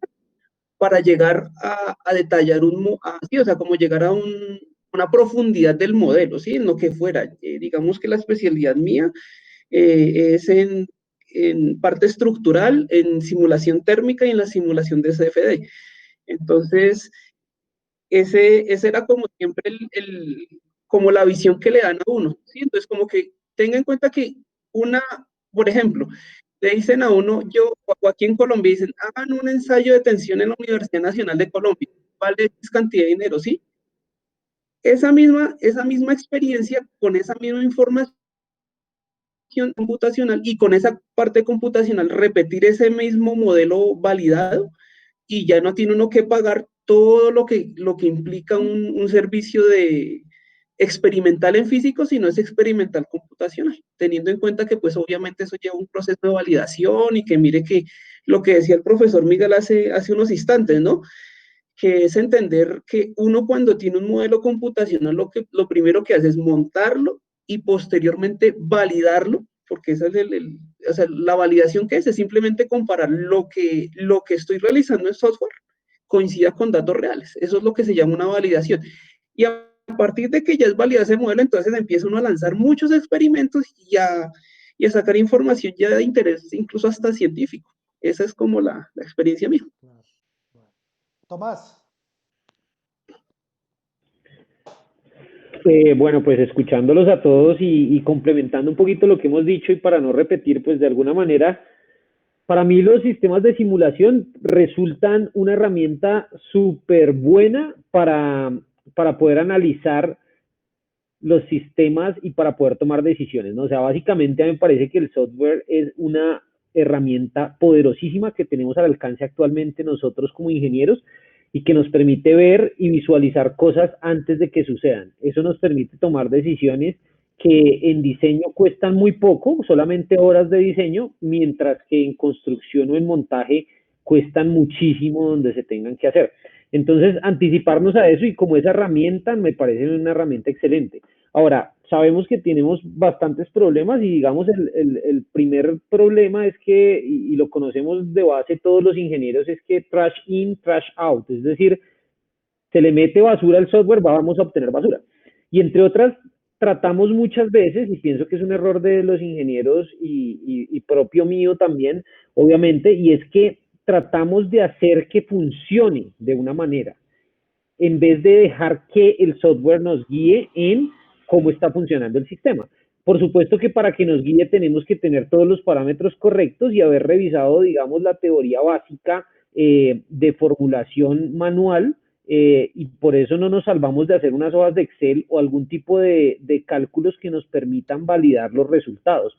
para llegar a detallar sí, o sea, como llegar a una profundidad del modelo, ¿sí? En lo que fuera. Digamos que la especialidad mía es en parte estructural, en simulación térmica y en la simulación de CFD. Entonces, ese era como siempre como la visión que le dan a uno, ¿sí? Entonces, como que tenga en cuenta que por ejemplo, le dicen a uno, o aquí en Colombia dicen, hagan un ensayo de tensión en la Universidad Nacional de Colombia, vale X cantidad de dinero, ¿sí? Esa misma experiencia, con esa misma información computacional y con esa parte computacional, repetir ese mismo modelo validado, y ya no tiene uno que pagar todo lo que implica un servicio de experimental en físico, sino es experimental computacional, teniendo en cuenta que pues obviamente eso lleva un proceso de validación y que mire que lo que decía el profesor Miguel hace unos instantes, ¿no? Que es entender que uno cuando tiene un modelo computacional lo primero que hace es montarlo y posteriormente validarlo, porque esa es o sea, la validación que es simplemente comparar lo que estoy realizando en software coincida con datos reales. Eso es lo que se llama una validación. Y a partir de que ya es validado ese modelo, entonces empieza uno a lanzar muchos experimentos y a sacar información ya de interés, incluso hasta científico. Esa es como la experiencia mía. Claro, claro. Tomás. Bueno, pues escuchándolos a todos y complementando un poquito lo que hemos dicho y para no repetir, pues de alguna manera, para mí los sistemas de simulación resultan una herramienta súper buena para poder analizar los sistemas y para poder tomar decisiones, ¿no? O sea, básicamente a mí me parece que el software es una herramienta poderosísima que tenemos al alcance actualmente nosotros como ingenieros y que nos permite ver y visualizar cosas antes de que sucedan. Eso nos permite tomar decisiones que en diseño cuestan muy poco, solamente horas de diseño, mientras que en construcción o en montaje cuestan muchísimo donde se tengan que hacer. Entonces, anticiparnos a eso y como esa herramienta me parece una herramienta excelente. Ahora, sabemos que tenemos bastantes problemas y digamos el primer problema es que, y lo conocemos de base todos los ingenieros, es que trash in, trash out, es decir, se le mete basura al software, vamos a obtener basura. Y entre otras, tratamos muchas veces, y pienso que es un error de los ingenieros y propio mío también, obviamente, y es que tratamos de hacer que funcione de una manera, en vez de dejar que el software nos guíe en cómo está funcionando el sistema. Por supuesto que para que nos guíe tenemos que tener todos los parámetros correctos y haber revisado, digamos, la teoría básica de formulación manual, y por eso no nos salvamos de hacer unas hojas de Excel o algún tipo de cálculos que nos permitan validar los resultados.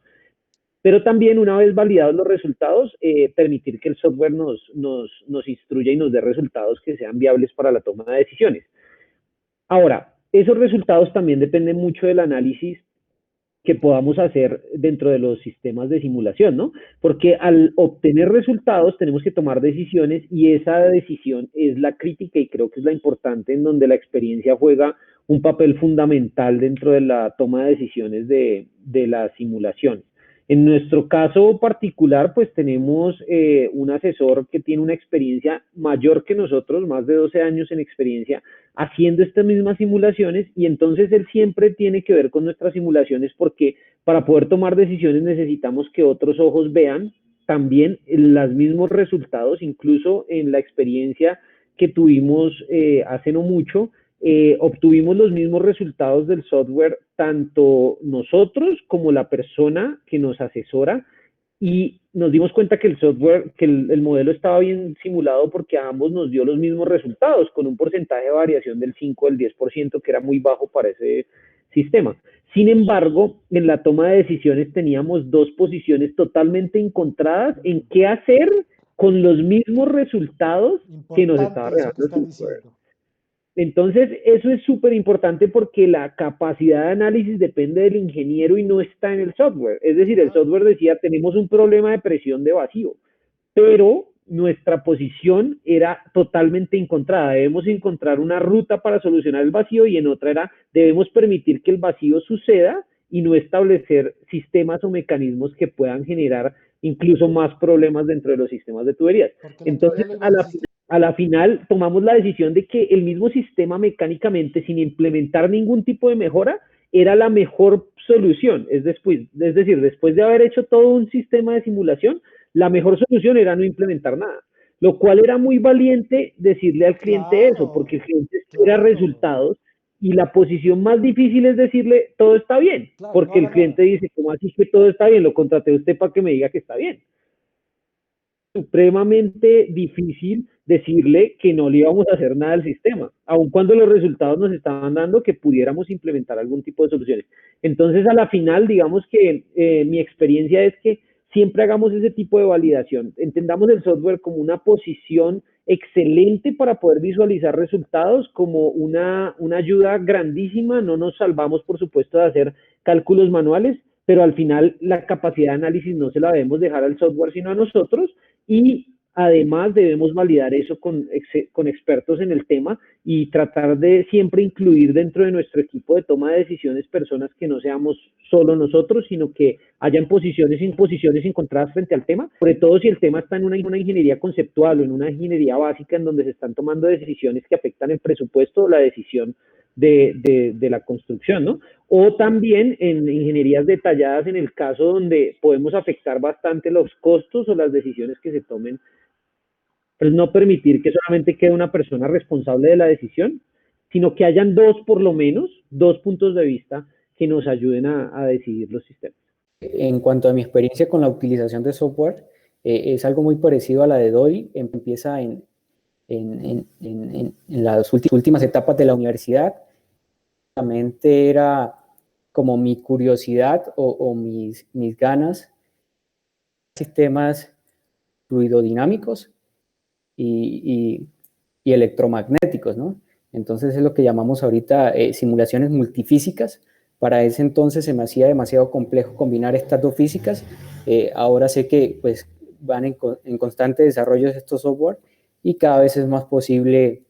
Pero también, una vez validados los resultados, permitir que el software nos instruya y nos dé resultados que sean viables para la toma de decisiones. Ahora, esos resultados también dependen mucho del análisis que podamos hacer dentro de los sistemas de simulación, ¿no? Porque al obtener resultados tenemos que tomar decisiones y esa decisión es la crítica y creo que es la importante, en donde la experiencia juega un papel fundamental dentro de la toma de decisiones de la simulación. En nuestro caso particular, pues tenemos un asesor que tiene una experiencia mayor que nosotros, más de 12 años en experiencia, haciendo estas mismas simulaciones, y entonces él siempre tiene que ver con nuestras simulaciones, porque para poder tomar decisiones necesitamos que otros ojos vean también los mismos resultados. Incluso en la experiencia que tuvimos hace no mucho, obtuvimos los mismos resultados del software, tanto nosotros como la persona que nos asesora, y nos dimos cuenta que el software, que el modelo estaba bien simulado, porque a ambos nos dio los mismos resultados, con un porcentaje de variación del 5 o del 10%, que era muy bajo para ese sistema. Sin embargo, en la toma de decisiones teníamos dos posiciones totalmente encontradas en qué hacer con los mismos resultados que nos estaba Importante eso que regalando el están software. diciendo. Entonces, eso es súper importante, porque la capacidad de análisis depende del ingeniero y no está en el software. Es decir, el software decía, tenemos un problema de presión de vacío, pero nuestra posición era totalmente encontrada. Debemos encontrar una ruta para solucionar el vacío, y en otra era, debemos permitir que el vacío suceda y no establecer sistemas o mecanismos que puedan generar incluso más problemas dentro de los sistemas de tuberías. Entonces, a la final tomamos la decisión de que el mismo sistema, mecánicamente, sin implementar ningún tipo de mejora, era la mejor solución. Es decir, después de haber hecho todo un sistema de simulación, la mejor solución era no implementar nada, lo cual era muy valiente decirle al cliente eso, porque el cliente espera resultados, y la posición más difícil es decirle todo está bien, porque el cliente dice, ¿cómo así que todo está bien? Lo contraté a usted para que me diga que está bien. Supremamente difícil decirle que no le íbamos a hacer nada al sistema, aun cuando los resultados nos estaban dando que pudiéramos implementar algún tipo de soluciones. Entonces, a la final, digamos que mi experiencia es que siempre hagamos ese tipo de validación. Entendamos el software como una posición excelente para poder visualizar resultados, como una ayuda grandísima. No nos salvamos, por supuesto, de hacer cálculos manuales, pero al final la capacidad de análisis no se la debemos dejar al software, sino a nosotros, y además debemos validar eso con expertos en el tema, y tratar de siempre incluir dentro de nuestro equipo de toma de decisiones personas que no seamos solo nosotros, sino que hayan posiciones encontradas frente al tema, sobre todo si el tema está en una ingeniería conceptual o en una ingeniería básica, en donde se están tomando decisiones que afectan el presupuesto o la decisión de la construcción, ¿no? O también en ingenierías detalladas, en el caso donde podemos afectar bastante los costos o las decisiones que se tomen, pues no permitir que solamente quede una persona responsable de la decisión, sino que hayan por lo menos dos puntos de vista que nos ayuden a decidir los sistemas. En cuanto a mi experiencia con la utilización de software, es algo muy parecido a la de Doyle. Empieza en las últimas etapas de la universidad. Realmente era como mi curiosidad o mis ganas, sistemas fluidodinámicos y electromagnéticos, ¿no? Entonces es lo que llamamos ahorita simulaciones multifísicas. Para ese entonces se me hacía demasiado complejo combinar estas dos físicas. Ahora sé que pues, van en constante desarrollo estos software, y cada vez es más posible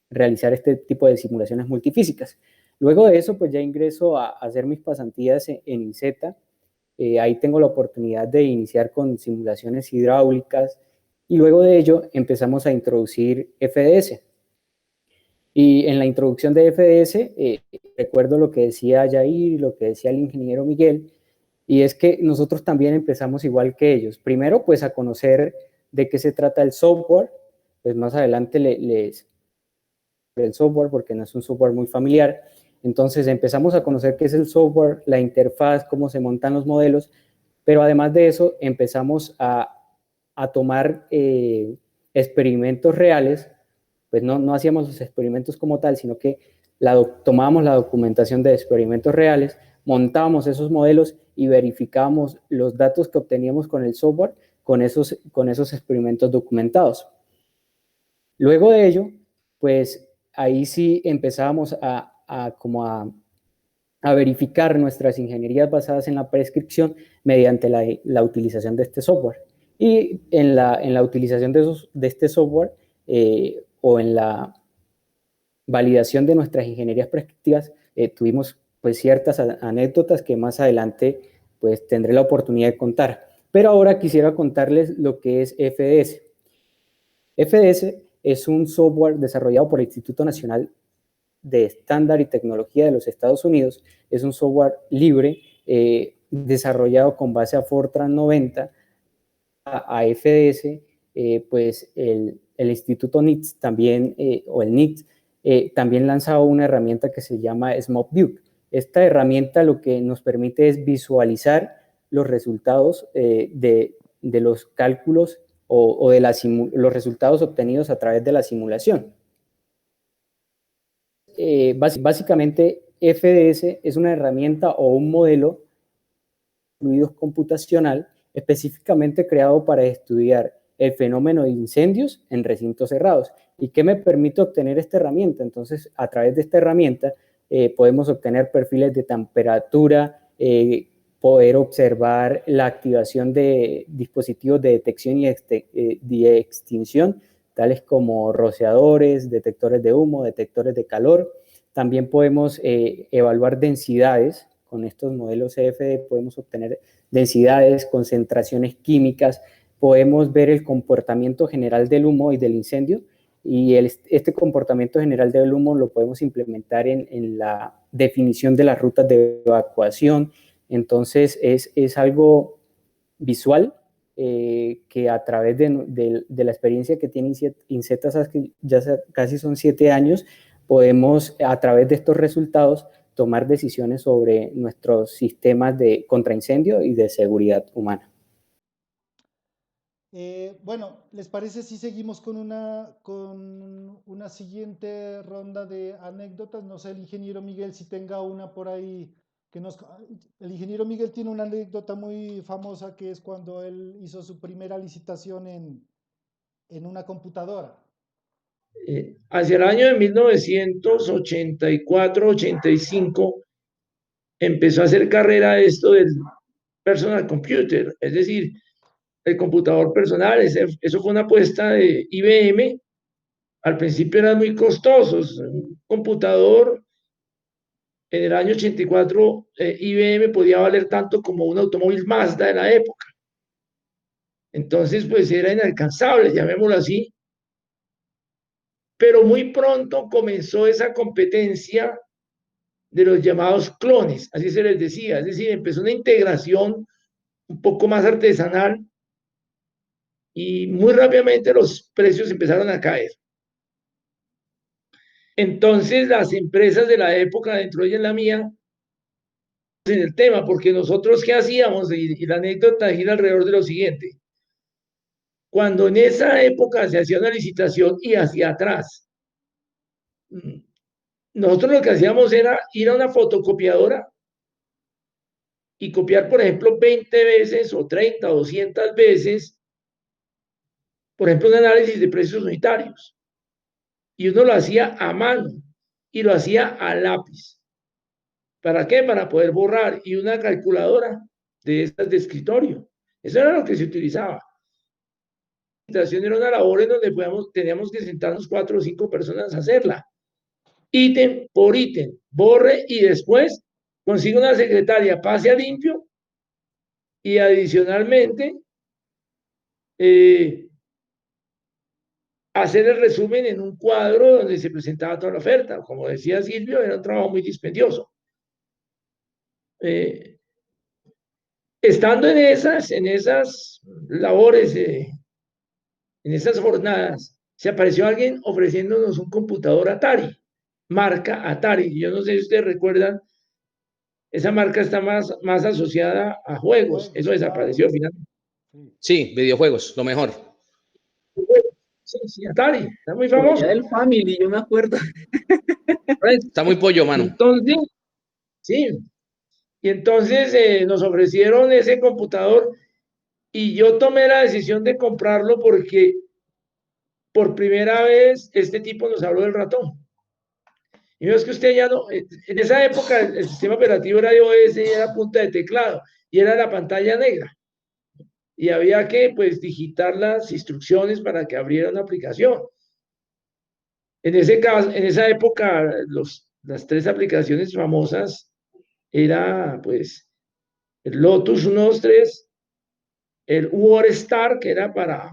realizar este tipo de simulaciones multifísicas. Luego de eso, pues ya ingreso a hacer mis pasantías en INSETA. Ahí tengo la oportunidad de iniciar con simulaciones hidráulicas, y luego de ello empezamos a introducir FDS. Y en la introducción de FDS, recuerdo lo que decía Jair y lo que decía el ingeniero Miguel, y es que nosotros también empezamos igual que ellos. Primero, pues a conocer de qué se trata el software, pues más adelante les el software, porque no es un software muy familiar. Entonces empezamos a conocer qué es el software, la interfaz, cómo se montan los modelos, pero además de eso empezamos a tomar experimentos reales, pues no hacíamos los experimentos como tal, sino que tomábamos la documentación de experimentos reales, montábamos esos modelos y verificábamos los datos que obteníamos con el software con esos experimentos documentados. Luego de ello, pues ahí sí empezábamos a verificar nuestras ingenierías basadas en la prescripción mediante la utilización de este software. Y en la utilización de este software o en la validación de nuestras ingenierías prescriptivas, tuvimos pues ciertas anécdotas que más adelante pues tendré la oportunidad de contar. Pero ahora quisiera contarles lo que es FDS. FDS es un software desarrollado por el Instituto Nacional de Estándar y Tecnología de los Estados Unidos. Es un software libre desarrollado con base a Fortran 90. A FDS, pues el Instituto NITS también, o el NITS, también lanzaba una herramienta que se llama SmokeView. Esta herramienta lo que nos permite es visualizar los resultados de los cálculos o de los resultados obtenidos a través de la simulación. Básicamente, FDS es una herramienta o un modelo de fluidos computacional específicamente creado para estudiar el fenómeno de incendios en recintos cerrados. ¿Y qué me permite obtener esta herramienta? Entonces, a través de esta herramienta podemos obtener perfiles de temperatura, poder observar la activación de dispositivos de detección y de extinción, tales como rociadores, detectores de humo, detectores de calor. También podemos evaluar densidades. Con estos modelos CFD podemos obtener densidades, concentraciones químicas, podemos ver el comportamiento general del humo y del incendio, y este comportamiento general del humo lo podemos implementar en la definición de las rutas de evacuación. Entonces es algo visual que a través de la experiencia que tiene INCETAS, que ya casi son 7 años, podemos a través de estos resultados tomar decisiones sobre nuestros sistemas de contraincendio y de seguridad humana. Bueno, ¿les parece si seguimos con una siguiente ronda de anécdotas? No sé, el ingeniero Miguel, si tenga una por ahí que nos... El ingeniero Miguel tiene una anécdota muy famosa, que es cuando él hizo su primera licitación en una computadora. Hacia el año de 1984-85 empezó a hacer carrera esto del personal computer, es decir, el computador personal. Eso fue una apuesta de IBM. Al principio eran muy costosos. Un computador en el año 84, IBM podía valer tanto como un automóvil Mazda de la época. Entonces, pues era inalcanzable, llamémoslo así. Pero muy pronto comenzó esa competencia de los llamados clones, así se les decía. Es decir, empezó una integración un poco más artesanal y muy rápidamente los precios empezaron a caer. Entonces, las empresas de la época, dentro de ellas la mía, en el tema, porque nosotros, ¿qué hacíamos? Y la anécdota gira alrededor de lo siguiente. Cuando en esa época se hacía una licitación y hacia atrás, nosotros lo que hacíamos era ir a una fotocopiadora y copiar, por ejemplo, 20 veces o 30 o 200 veces, por ejemplo, un análisis de precios unitarios. Y uno lo hacía a mano y lo hacía a lápiz. ¿Para qué? Para poder borrar. Y una calculadora de estas de escritorio. Eso era lo que se utilizaba. La presentación era una labor en donde teníamos que sentarnos 4 o 5 personas a hacerla. Ítem por ítem, borre y después consigue una secretaria, pase a limpio y adicionalmente hacer el resumen en un cuadro donde se presentaba toda la oferta. Como decía Silvio, era un trabajo muy dispendioso. Estando en esas labores, en esas jornadas, se apareció alguien ofreciéndonos un computador Atari, marca Atari. Yo no sé si ustedes recuerdan, esa marca está más asociada a juegos. Eso Juegos, desapareció claro. finalmente. Sí. Sí, videojuegos, lo mejor. Sí, sí, Atari, está muy Por allá famoso. del Family, yo me acuerdo. Está muy pollo, mano. Entonces, sí, y entonces nos ofrecieron ese computador y yo tomé la decisión de comprarlo porque por primera vez este tipo nos habló del ratón. Y no es que usted ya no, en esa época el sistema operativo era iOS y era punta de teclado y era la pantalla negra. Y había que pues digitar las instrucciones para que abriera una aplicación. En ese caso, en esa época, las tres aplicaciones famosas era pues el Lotus 123, el WordStar, que era para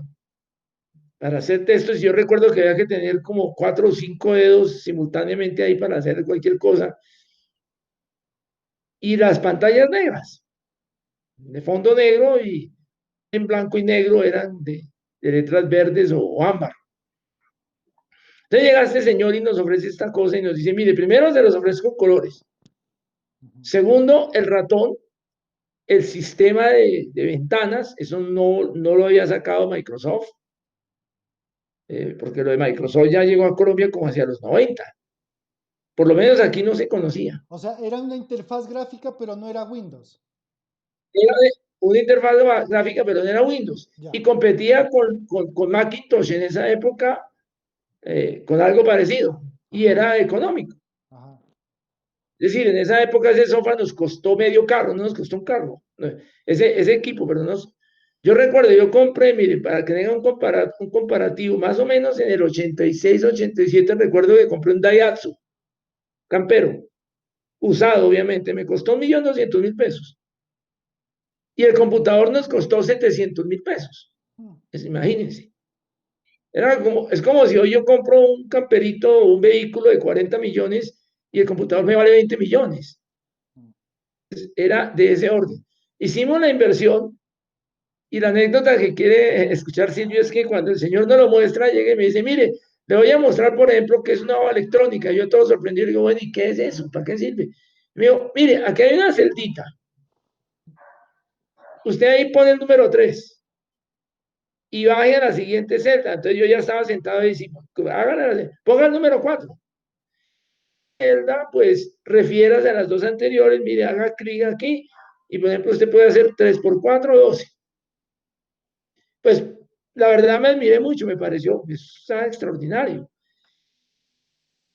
hacer textos. Yo recuerdo que había que tener como 4 o 5 dedos simultáneamente ahí para hacer cualquier cosa. Y las pantallas negras, de fondo negro y en blanco y negro eran de letras verdes o ámbar. Entonces llega este señor y nos ofrece esta cosa y nos dice, mire, primero se los ofrezco colores. Segundo, el ratón, el sistema de ventanas, eso no lo había sacado Microsoft, porque lo de Microsoft ya llegó a Colombia como hacia los 90. Por lo menos aquí no se conocía. O sea, era una interfaz gráfica, pero no era Windows. Era una interfaz gráfica, pero no era Windows. Ya. Y competía con Macintosh en esa época, con algo parecido. Y era económico. Ajá. Es decir, en esa época ese sofá nos costó medio carro, no nos costó un carro. Ese equipo, pero yo recuerdo, yo compré, mire, para que tenga un comparativo, más o menos en el 86, 87, recuerdo que compré un Daihatsu campero, usado obviamente, me costó 1.200.000 pesos. Y el computador nos costó 700.000 pesos. Pues imagínense. Es como si hoy yo compro un camperito o un vehículo de 40 millones y el computador me vale 20 millones. Era de ese orden. Hicimos la inversión y la anécdota que quiere escuchar Silvio es que cuando el señor nos lo muestra, llega y me dice, mire, le voy a mostrar, por ejemplo, que es una hoja electrónica. Yo todo sorprendido, digo, bueno, ¿y qué es eso? ¿Para qué sirve? Me dijo, mire, aquí hay una celdita. Usted ahí pone el número 3 y baje a la siguiente celda. Entonces yo ya estaba sentado y decía, ponga el número 4. Celda, pues refiérase a las dos anteriores, mire, haga clic aquí y por ejemplo usted puede hacer 3 por 4, 12. Pues la verdad me admiré mucho, me pareció extraordinario.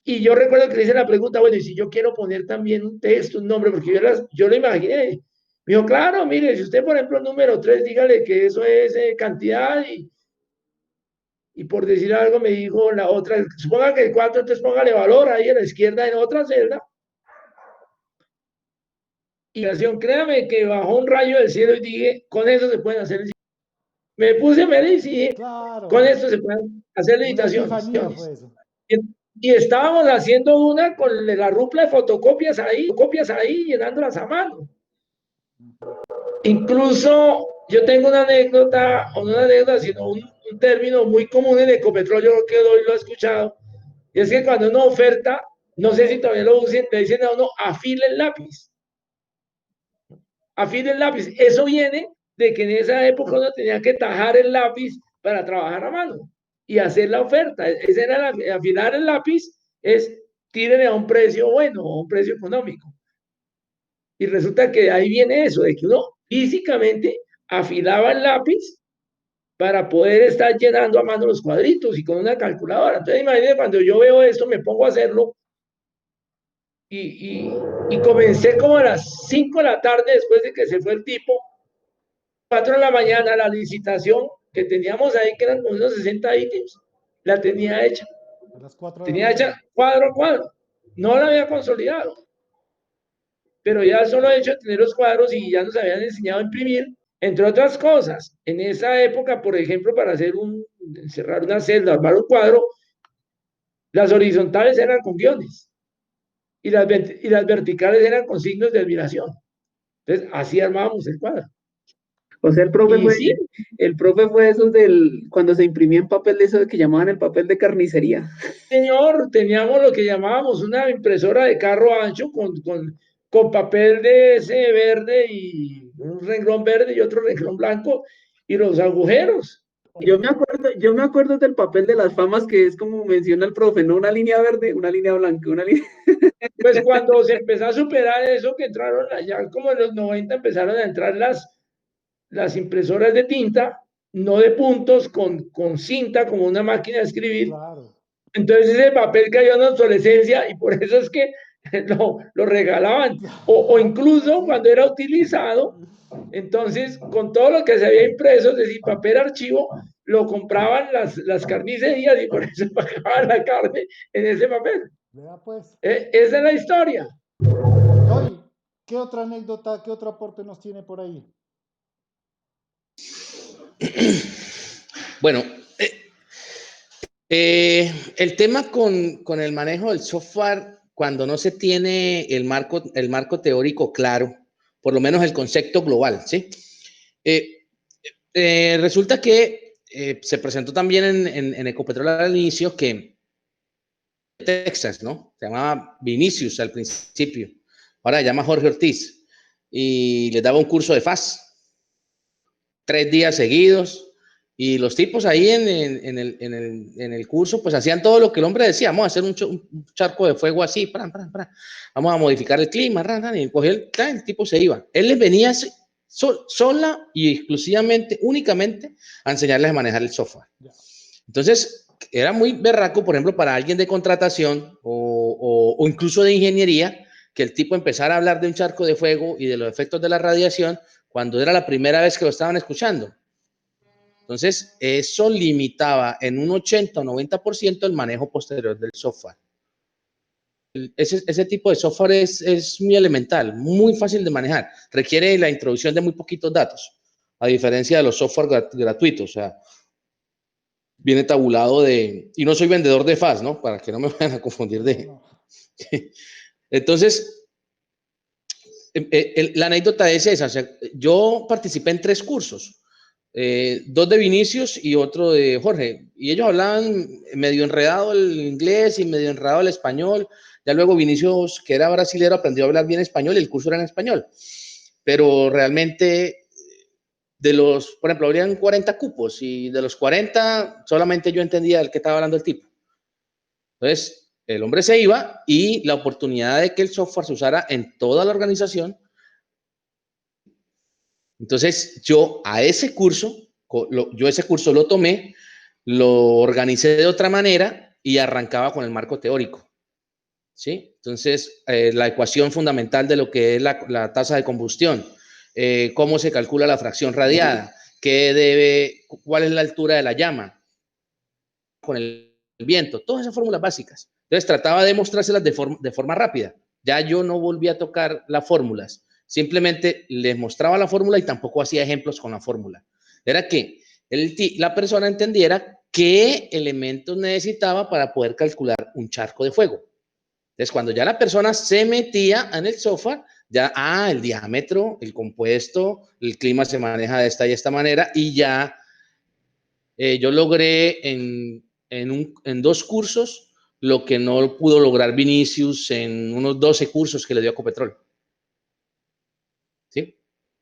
Y yo recuerdo que le hice la pregunta, bueno, y si yo quiero poner también un texto, un nombre, porque yo lo imaginé. Me dijo, claro, mire, si usted, por ejemplo, el número 3, dígale que eso es cantidad y por decir algo me dijo la otra, suponga que el 4, entonces póngale valor ahí a la izquierda en otra celda. Y créame que bajó un rayo del cielo y dije, con eso se pueden hacer. Me puse feliz y dije, con Claro. esto se pueden hacer Una licitaciones. epifanía fue eso. Y estábamos haciendo una con la rupla de fotocopias ahí, llenándolas a mano. Incluso yo tengo una anécdota, o no una anécdota, sino un término muy común en Ecopetrol, yo creo que hoy lo he escuchado, y es que cuando uno oferta, no sé si todavía lo usen, le dicen a uno, afile el lápiz. Afile el lápiz. Eso viene de que en esa época uno tenía que tajar el lápiz para trabajar a mano y hacer la oferta. Ese era afilar el lápiz, es tírenle a un precio bueno, a un precio económico. Y resulta que de ahí viene eso, de que uno físicamente afilaba el lápiz para poder estar llenando a mano los cuadritos y con una calculadora. Entonces, imagínense, cuando yo veo esto, me pongo a hacerlo y comencé como a las 5 de la tarde después de que se fue el tipo, 4 de la mañana, la licitación que teníamos ahí, que eran unos 60 ítems, la tenía hecha. A las 4 de la Tenía hecha mañana. cuadro a cuadro. No la había consolidado. Pero ya solo el hecho de tener los cuadros y ya nos habían enseñado a imprimir, entre otras cosas. En esa época, por ejemplo, para encerrar una celda, armar un cuadro, las horizontales eran con guiones y las verticales eran con signos de admiración. Entonces, así armábamos el cuadro. O sea, Y sí, el profe fue esos cuando se imprimía en papel, de eso que llamaban el papel de carnicería. señor, teníamos lo que llamábamos una impresora de carro ancho con papel de ese verde y un renglón verde y otro renglón blanco y los agujeros. Yo me acuerdo del papel de las famas que es como menciona el profe, ¿no? Una línea verde, una línea blanca, una línea. Pues cuando se empezó a superar eso, que entraron allá como en los 90 empezaron a entrar las impresoras de tinta, no de puntos, con cinta como una máquina de escribir. Claro. Entonces ese papel cayó en obsolescencia y por eso es que lo regalaban. O incluso Sí. cuando era utilizado, entonces con todo lo que se había impreso, es decir, papel archivo, lo compraban las carnicerías y por eso pagaban la carne en ese papel. Vea pues. Esa es la historia. Joy, ¿qué otra anécdota, qué otro aporte nos tiene por ahí? Bueno, el tema con el manejo del software, cuando no se tiene el marco teórico claro, por lo menos el concepto global, ¿sí? Resulta que se presentó también en Ecopetrol al inicio que Texas, ¿no? Se llamaba Vinicius al principio, ahora se llama Jorge Ortiz, y les daba un curso de FAS, 3 días seguidos, y los tipos ahí en el curso, pues hacían todo lo que el hombre decía, vamos a hacer un charco de fuego así, vamos a modificar el clima, y cogía el tipo se iba. Él les venía sola y exclusivamente, únicamente, a enseñarles a manejar el software. Entonces, era muy berraco, por ejemplo, para alguien de contratación o incluso de ingeniería, que el tipo empezara a hablar de un charco de fuego y de los efectos de la radiación cuando era la primera vez que lo estaban escuchando. Entonces, eso limitaba en un 80 o 90% el manejo posterior del software. Ese tipo de software es muy elemental, muy fácil de manejar. Requiere la introducción de muy poquitos datos, a diferencia de los software gratuitos. O sea, viene tabulado y no soy vendedor de FAS, ¿no? Para que no me vayan a confundir No. Entonces, la anécdota es esa. O sea, yo participé en 3 cursos. 2 de Vinicius y otro de Jorge. Y ellos hablaban medio enredado el inglés y medio enredado el español. Ya luego Vinicius, que era brasilero, aprendió a hablar bien español y el curso era en español. Pero realmente, por ejemplo, habrían 40 cupos y de los 40 solamente yo entendía el que estaba hablando el tipo. Entonces, el hombre se iba y la oportunidad de que el software se usara en toda la organización. Entonces, yo ese curso lo tomé, lo organicé de otra manera y arrancaba con el marco teórico. ¿Sí? Entonces, la ecuación fundamental de lo que es la tasa de combustión, cómo se calcula la fracción radiada, cuál es la altura de la llama con el viento, todas esas fórmulas básicas. Entonces, trataba de mostrárselas de forma rápida. Ya yo no volví a tocar las fórmulas. Simplemente les mostraba la fórmula y tampoco hacía ejemplos con la fórmula. Era que la persona entendiera qué elementos necesitaba para poder calcular un charco de fuego. Entonces, cuando ya la persona se metía en el software, ya, el diámetro, el compuesto, el clima se maneja de esta y esta manera, y ya yo logré en 2 cursos lo que no pudo lograr Vinicius en unos 12 cursos que le dio a Ecopetrol. ¿Sí?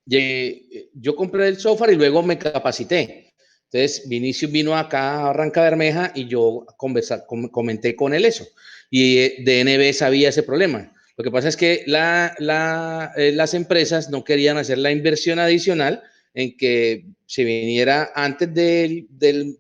Yo compré el software y luego me capacité. Entonces, Vinicius vino acá a Barranca Bermeja y yo comenté con él eso. Y DNB sabía ese problema. Lo que pasa es que las empresas no querían hacer la inversión adicional en que se viniera antes de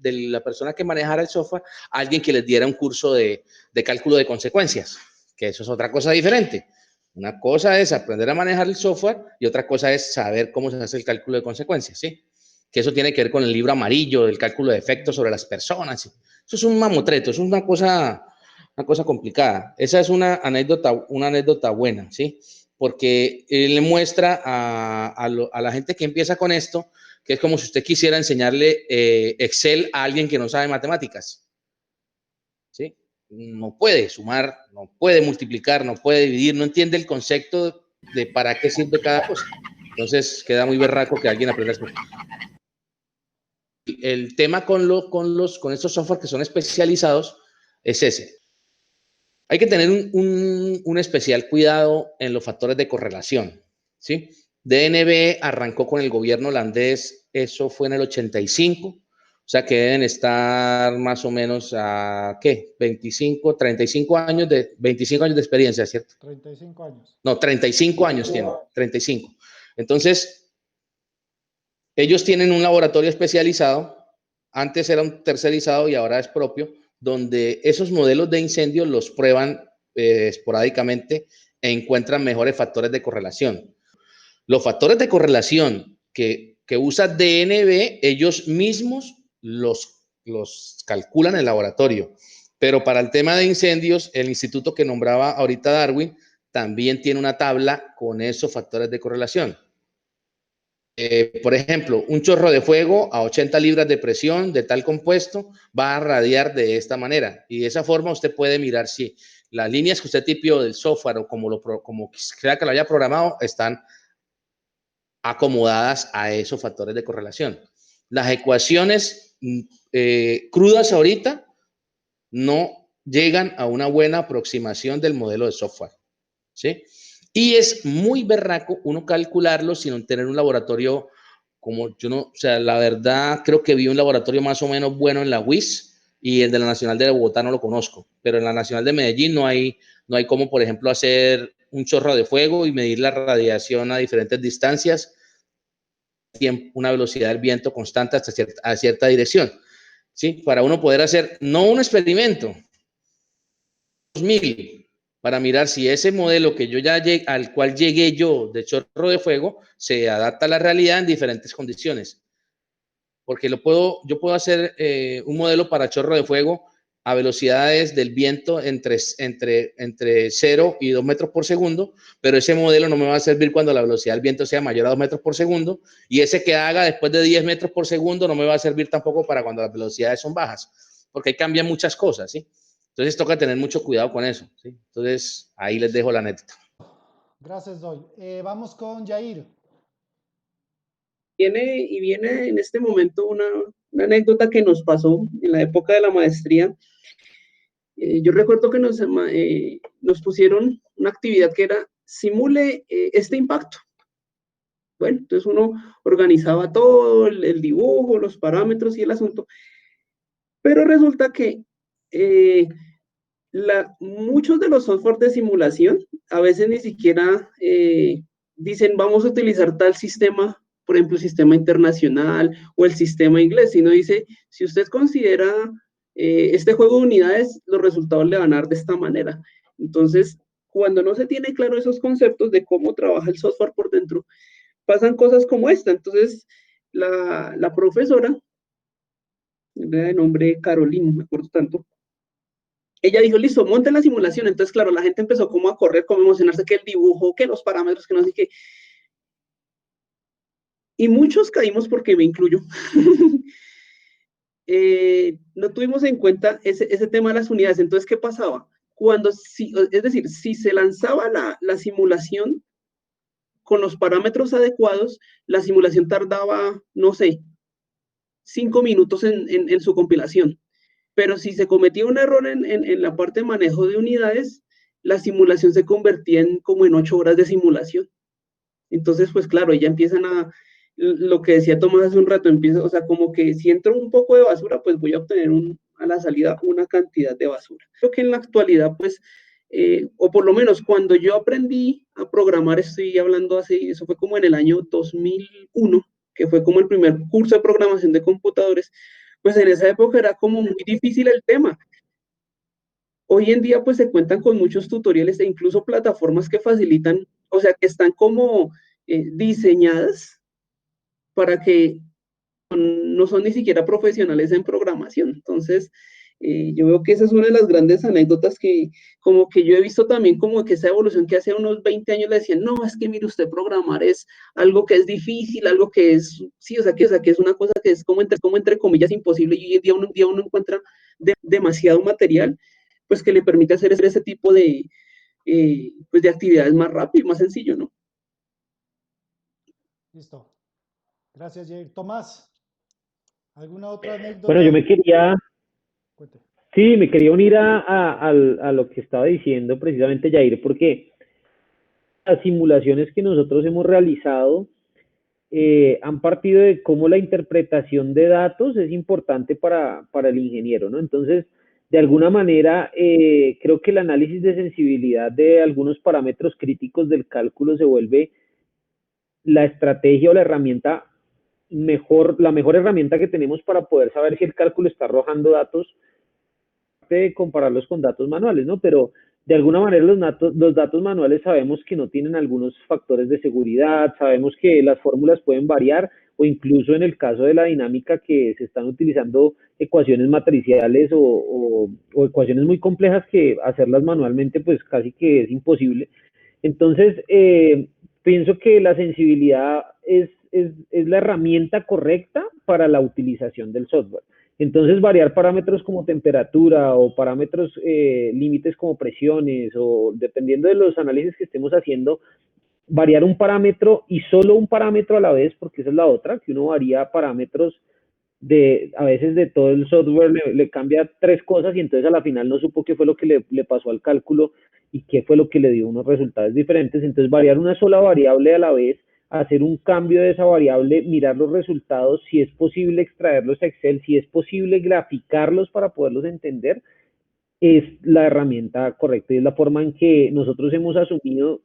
la persona que manejara el software, alguien que les diera un curso de cálculo de consecuencias, que eso es otra cosa diferente. Una cosa es aprender a manejar el software y otra cosa es saber cómo se hace el cálculo de consecuencias, ¿sí? Que eso tiene que ver con el libro amarillo del cálculo de efectos sobre las personas. ¿Sí? Eso es un mamotreto, eso es una cosa complicada. Esa es una anécdota buena, ¿sí? Porque le muestra a la gente que empieza con esto que es como si usted quisiera enseñarle Excel a alguien que no sabe matemáticas, ¿sí? No puede sumar, no puede multiplicar, no puede dividir, no entiende el concepto de para qué sirve cada cosa. Entonces queda muy berraco que alguien aprenda eso. El tema con estos software que son especializados es ese. Hay que tener un especial cuidado en los factores de correlación, ¿sí? DNB arrancó con el gobierno holandés, eso fue en el 85, o sea que deben estar más o menos a, ¿qué? 25 años de experiencia, ¿cierto? 35 años. No, 35 años tienen, 35. Entonces, ellos tienen un laboratorio especializado, antes era un tercerizado y ahora es propio, donde esos modelos de incendios los prueban esporádicamente e encuentran mejores factores de correlación. Los factores de correlación que usa DNB, ellos mismos los calculan en el laboratorio. Pero para el tema de incendios, el instituto que nombraba ahorita Darwin también tiene una tabla con esos factores de correlación. Por ejemplo, un chorro de fuego a 80 libras de presión de tal compuesto va a radiar de esta manera. Y de esa forma usted puede mirar si las líneas que usted tipió del software o como crea que lo haya programado están acomodadas a esos factores de correlación. Las ecuaciones crudas ahorita no llegan a una buena aproximación del modelo de software, ¿sí? Y es muy berraco uno calcularlo sin tener un laboratorio como yo no, o sea, la verdad creo que vi un laboratorio más o menos bueno en la UIS y el de la Nacional de Bogotá no lo conozco, pero en la Nacional de Medellín no hay como, por ejemplo, hacer un chorro de fuego y medir la radiación a diferentes distancias, una velocidad del viento constante hasta cierta dirección, ¿sí? Para uno poder hacer, no un experimento, 2000, para mirar si ese modelo que yo ya llegué, al cual llegué yo de chorro de fuego se adapta a la realidad en diferentes condiciones. Porque yo puedo hacer un modelo para chorro de fuego a velocidades del viento entre 0 y 2 metros por segundo, pero ese modelo no me va a servir cuando la velocidad del viento sea mayor a 2 metros por segundo, y ese que haga después de 10 metros por segundo no me va a servir tampoco para cuando las velocidades son bajas, porque ahí cambian muchas cosas, ¿sí? Entonces toca tener mucho cuidado con eso, ¿sí? Entonces ahí les dejo la anécdota. Gracias, Doy. Vamos con Jair. Viene en este momento una anécdota que nos pasó en la época de la maestría. Yo recuerdo que nos pusieron una actividad que era simule este impacto. Bueno, entonces uno organizaba todo, el dibujo, los parámetros y el asunto, pero resulta que muchos de los software de simulación a veces ni siquiera dicen vamos a utilizar tal sistema, por ejemplo, el sistema internacional o el sistema inglés, sino dice, si usted considera este juego de unidades, los resultados le van a dar de esta manera. Entonces, cuando no se tiene claro esos conceptos de cómo trabaja el software por dentro, pasan cosas como esta. Entonces, la profesora, de nombre Carolina, me acuerdo tanto, ella dijo, listo, monte la simulación. Entonces, claro, la gente empezó como a correr, como a emocionarse, que el dibujo, que los parámetros, que no sé qué. Y muchos caímos porque me incluyo. No tuvimos en cuenta ese tema de las unidades. Entonces, ¿qué pasaba? Es decir, si se lanzaba la simulación con los parámetros adecuados, la simulación tardaba, no sé, 5 minutos en su compilación. Pero si se cometía un error en la parte de manejo de unidades, la simulación se convertía como en 8 horas de simulación. Entonces, pues claro, ya empiezan lo que decía Tomás hace un rato, o sea, como que si entro un poco de basura, pues voy a obtener a la salida una cantidad de basura. Creo que en la actualidad, pues, o por lo menos cuando yo aprendí a programar, estoy hablando así, eso fue como en el año 2001, que fue como el primer curso de programación de computadores, pues en esa época era como muy difícil el tema. Hoy en día pues se cuentan con muchos tutoriales e incluso plataformas que facilitan, o sea, que están como diseñadas para que no son ni siquiera profesionales en programación. Entonces, yo veo que esa es una de las grandes anécdotas que como que yo he visto también como que esa evolución que hace unos 20 años le decían, no, es que mire usted programar es algo que es difícil, algo que es, sí, o sea, que es una cosa que es como entre comillas imposible y hoy en día uno encuentra demasiado material pues que le permite hacer ese tipo pues, de actividades más rápido y más sencillo, ¿no? Listo. Gracias, Jair. Tomás, ¿alguna otra anécdota? Bueno, yo me quería, Cuente. sí, me quería unir a lo que estaba diciendo precisamente Jair, porque las simulaciones que nosotros hemos realizado han partido de cómo la interpretación de datos es importante para el ingeniero, ¿no? Entonces, de alguna manera, creo que el análisis de sensibilidad de algunos parámetros críticos del cálculo se vuelve la estrategia o la herramienta la mejor herramienta que tenemos para poder saber si el cálculo está arrojando datos, de compararlos con datos manuales, ¿no? Pero de alguna manera los datos manuales sabemos que no tienen algunos factores de seguridad, sabemos que las fórmulas pueden variar o incluso en el caso de la dinámica que se están utilizando ecuaciones matriciales o ecuaciones muy complejas que hacerlas manualmente pues casi que es imposible. Entonces, pienso que la sensibilidad es la herramienta correcta para la utilización del software. Entonces, variar parámetros como temperatura o parámetros límites como presiones o dependiendo de los análisis que estemos haciendo, variar un parámetro y solo un parámetro a la vez, porque esa es la otra, que uno varía parámetros a veces de todo el software, le cambia 3 cosas y entonces a la final no supo qué fue lo que le pasó al cálculo y qué fue lo que le dio unos resultados diferentes. Entonces, variar una sola variable a la vez, hacer un cambio de esa variable, mirar los resultados, si es posible extraerlos a Excel, si es posible graficarlos para poderlos entender, es la herramienta correcta y es la forma en que nosotros hemos asumido,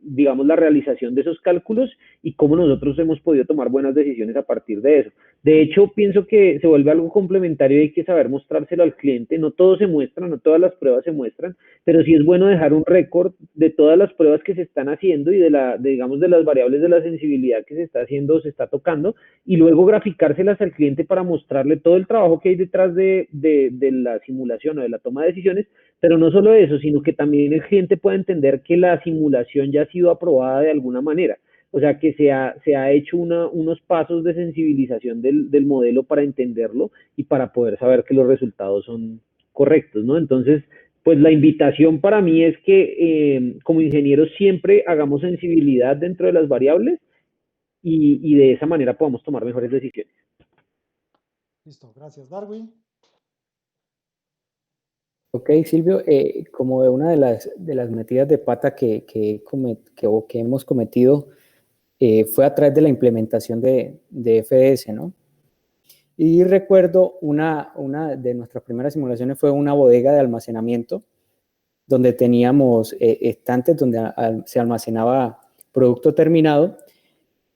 digamos, la realización de esos cálculos y cómo nosotros hemos podido tomar buenas decisiones a partir de eso. De hecho, pienso que se vuelve algo complementario y hay que saber mostrárselo al cliente. No todo se muestra, no todas las pruebas se muestran, pero sí es bueno dejar un récord de todas las pruebas que se están haciendo y digamos, de las variables de la sensibilidad que se está haciendo o se está tocando, y luego graficárselas al cliente para mostrarle todo el trabajo que hay detrás de la simulación o de la toma de decisiones, pero no solo eso, sino que también el cliente pueda entender que la simulación ya ha sido aprobada de alguna manera. O sea, que se ha hecho unos pasos de sensibilización del modelo para entenderlo y para poder saber que los resultados son correctos, ¿no? Entonces, pues la invitación para mí es que como ingenieros siempre hagamos sensibilidad dentro de las variables y de esa manera podamos tomar mejores decisiones. Listo, gracias. Darwin. Ok, Silvio, como de una de las metidas de pata que hemos cometido fue a través de la implementación de FDS, ¿no? Y recuerdo una de nuestras primeras simulaciones fue una bodega de almacenamiento donde teníamos estantes donde se almacenaba producto terminado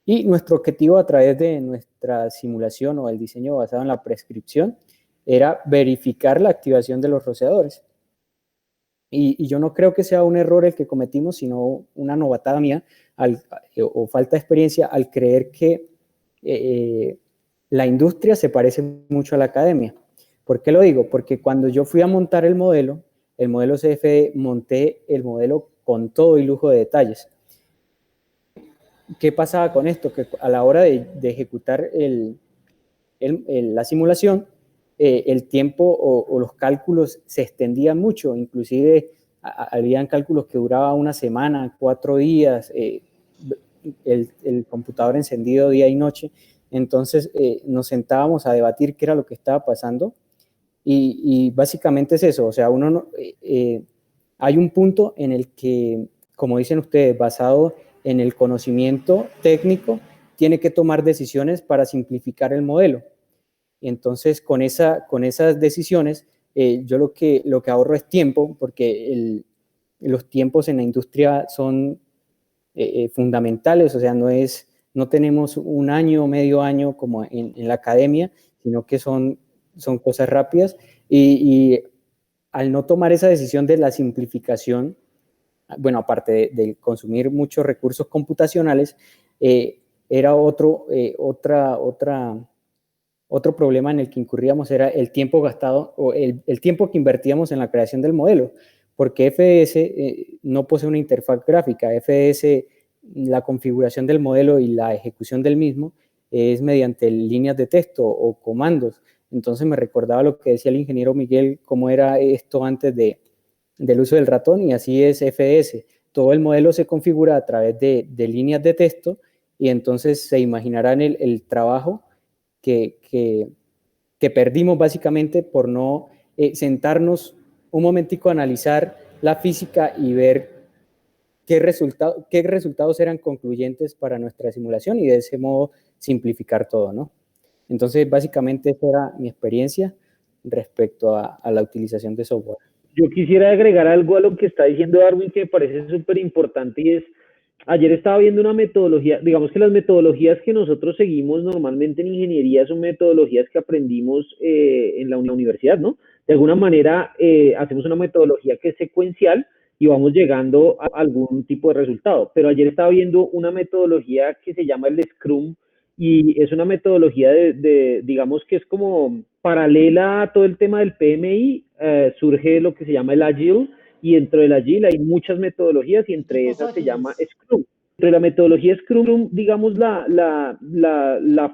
y nuestro objetivo a través de nuestra simulación o el diseño basado en la prescripción era verificar la activación de los rociadores. Y yo no creo que sea un error el que cometimos, sino una novatada mía o falta de experiencia al creer que la industria se parece mucho a la academia. ¿Por qué lo digo? Porque cuando yo fui a montar el modelo CFD, monté el modelo con todo y lujo de detalles. ¿Qué pasaba con esto? Que a la hora de ejecutar la simulación, el tiempo o los cálculos se extendían mucho, inclusive habían cálculos que duraban una semana, 4 días, el computador encendido día y noche. Entonces nos sentábamos a debatir qué era lo que estaba pasando y básicamente es eso, o sea, hay un punto en el que, como dicen ustedes, basado en el conocimiento técnico, tiene que tomar decisiones para simplificar el modelo. Entonces, con esas decisiones, yo lo que ahorro es tiempo, porque los tiempos en la industria son fundamentales, o sea, no tenemos un año, medio año como en la academia, sino que son cosas rápidas y al no tomar esa decisión de la simplificación, bueno, aparte de consumir muchos recursos computacionales, era otro problema en el que incurríamos, era el tiempo gastado o el tiempo que invertíamos en la creación del modelo, porque FDS no posee una interfaz gráfica. FDS, la configuración del modelo y la ejecución del mismo es mediante líneas de texto o comandos. Entonces me recordaba lo que decía el ingeniero Miguel, cómo era esto antes del uso del ratón, y así es FDS. Todo el modelo se configura a través de líneas de texto y entonces se imaginarán el trabajo que perdimos básicamente por no sentarnos un momentico a analizar la física y ver qué resultados eran concluyentes para nuestra simulación y de ese modo simplificar todo, ¿no? Entonces, básicamente esa era mi experiencia respecto a la utilización de software. Yo quisiera agregar algo a lo que está diciendo Darwin que me parece súper importante y es, ayer estaba viendo una metodología, digamos que las metodologías que nosotros seguimos normalmente en ingeniería son metodologías que aprendimos en la universidad, ¿no? De alguna manera hacemos una metodología que es secuencial y vamos llegando a algún tipo de resultado. Pero ayer estaba viendo una metodología que se llama el Scrum y es una metodología digamos que es como paralela a todo el tema del PMI, surge lo que se llama el Agile, y dentro del Agile hay muchas metodologías y entre esas se llama Scrum. Dentro de la metodología Scrum, digamos, la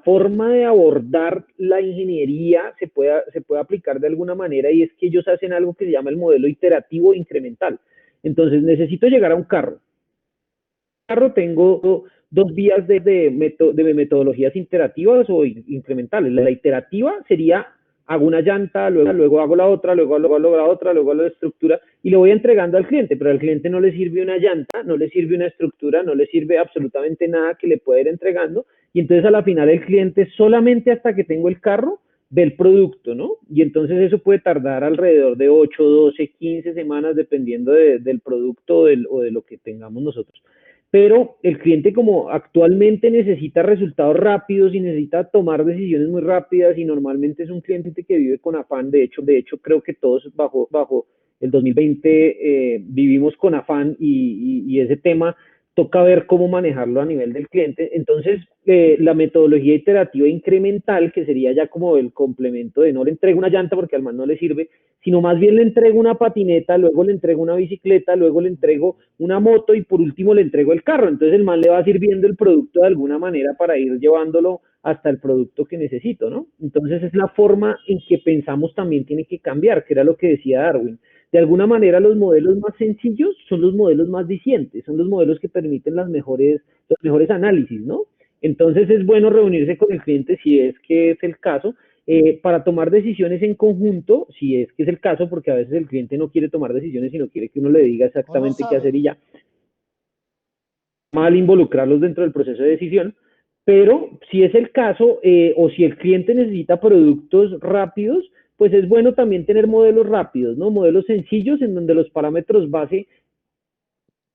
forma de abordar la ingeniería se puede aplicar de alguna manera y es que ellos hacen algo que se llama el modelo iterativo incremental. Entonces, necesito llegar a un carro. Tengo dos vías de metodologías iterativas o incrementales. La iterativa sería, hago una llanta, luego hago la otra, luego hago la otra, luego hago la estructura y lo voy entregando al cliente, pero al cliente no le sirve una llanta, no le sirve una estructura, no le sirve absolutamente nada que le pueda ir entregando y entonces a la final el cliente solamente hasta que tengo el carro ve el producto, ¿no? Y entonces eso puede tardar alrededor de 8, 12, 15 semanas dependiendo del producto o de lo que tengamos nosotros. Pero el cliente como actualmente necesita resultados rápidos y necesita tomar decisiones muy rápidas y normalmente es un cliente que vive con afán, de hecho creo que todos bajo el 2020 vivimos con afán y ese tema toca ver cómo manejarlo a nivel del cliente. Entonces, la metodología iterativa incremental, que sería ya como el complemento de no le entrego una llanta porque al man no le sirve, sino más bien le entrego una patineta, luego le entrego una bicicleta, luego le entrego una moto y por último le entrego el carro. Entonces el man le va sirviendo el producto de alguna manera para ir llevándolo hasta el producto que necesito, ¿no? Entonces es la forma en que pensamos también tiene que cambiar, que era lo que decía Darwin. De alguna manera los modelos más sencillos son los modelos más dicientes, son los modelos que permiten los mejores análisis, ¿no? Entonces es bueno reunirse con el cliente si es que es el caso, para tomar decisiones en conjunto, si es que es el caso, porque a veces el cliente no quiere tomar decisiones, sino quiere que uno le diga exactamente qué hacer y ya. Mal involucrarlos dentro del proceso de decisión, pero si es el caso, o si el cliente necesita productos rápidos, pues es bueno también tener modelos rápidos, ¿no? Modelos sencillos en donde los parámetros base,